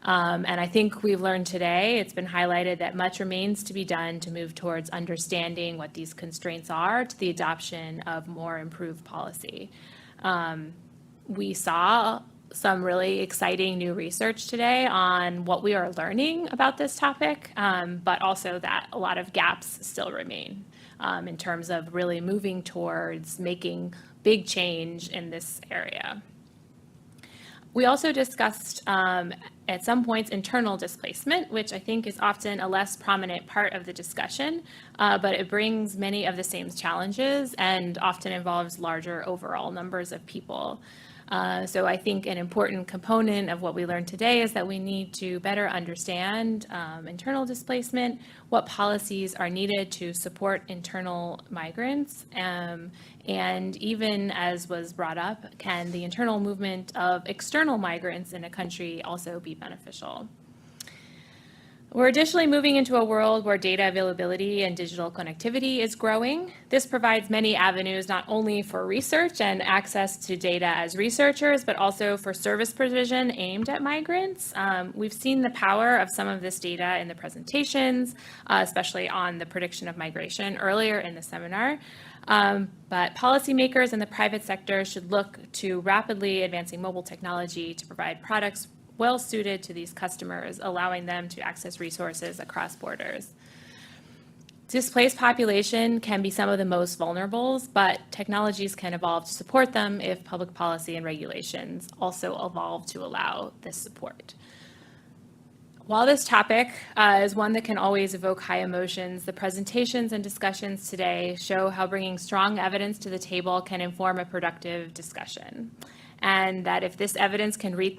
And I think we've learned today, it's been highlighted that much remains to be done to move towards understanding what these constraints are to the adoption of more improved policy. We saw some really exciting new research today on what we are learning about this topic, but also that a lot of gaps still remain in terms of really moving towards making big change in this area. We also discussed at some points internal displacement, which I think is often a less prominent part of the discussion, but it brings many of the same challenges and often involves larger overall numbers of people. So I think an important component of what we learned today is that we need to better understand internal displacement, what policies are needed to support internal migrants, and even as was brought up, can the internal movement of external migrants in a country also be beneficial? We're additionally moving into a world where data availability and digital connectivity is growing. This provides many avenues not only for research and access to data as researchers, but also for service provision aimed at migrants. We've seen the power of some of this data in the presentations, especially on the prediction of migration earlier in the seminar. But policymakers in the private sector should look to rapidly advancing mobile technology to provide products well suited to these customers, allowing them to access resources across borders. Displaced population can be some of the most vulnerable, but technologies can evolve to support them if public policy and regulations also evolve to allow this support. While this topic is one that can always evoke high emotions, the presentations and discussions today show how bringing strong evidence to the table can inform a productive discussion. And that if this evidence can reach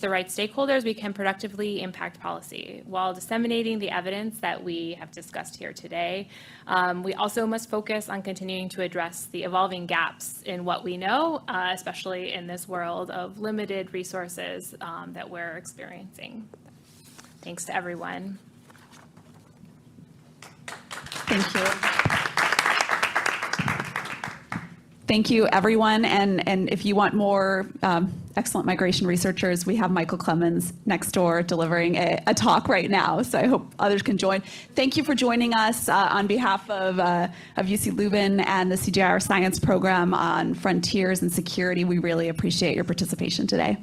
the right stakeholders, we can productively impact policy. While disseminating the evidence that we have discussed here today, we also must focus on continuing to address the evolving gaps in what we know, especially in this world of limited resources that we're experiencing. Thanks to everyone. Thank you. Thank you, everyone. And if you want more excellent migration researchers, we have Michael Clemens next door delivering a talk right now. So I hope others can join. Thank you for joining us on behalf of UC Leuven and the CGIAR Science Program on Frontiers and Security. We really appreciate your participation today.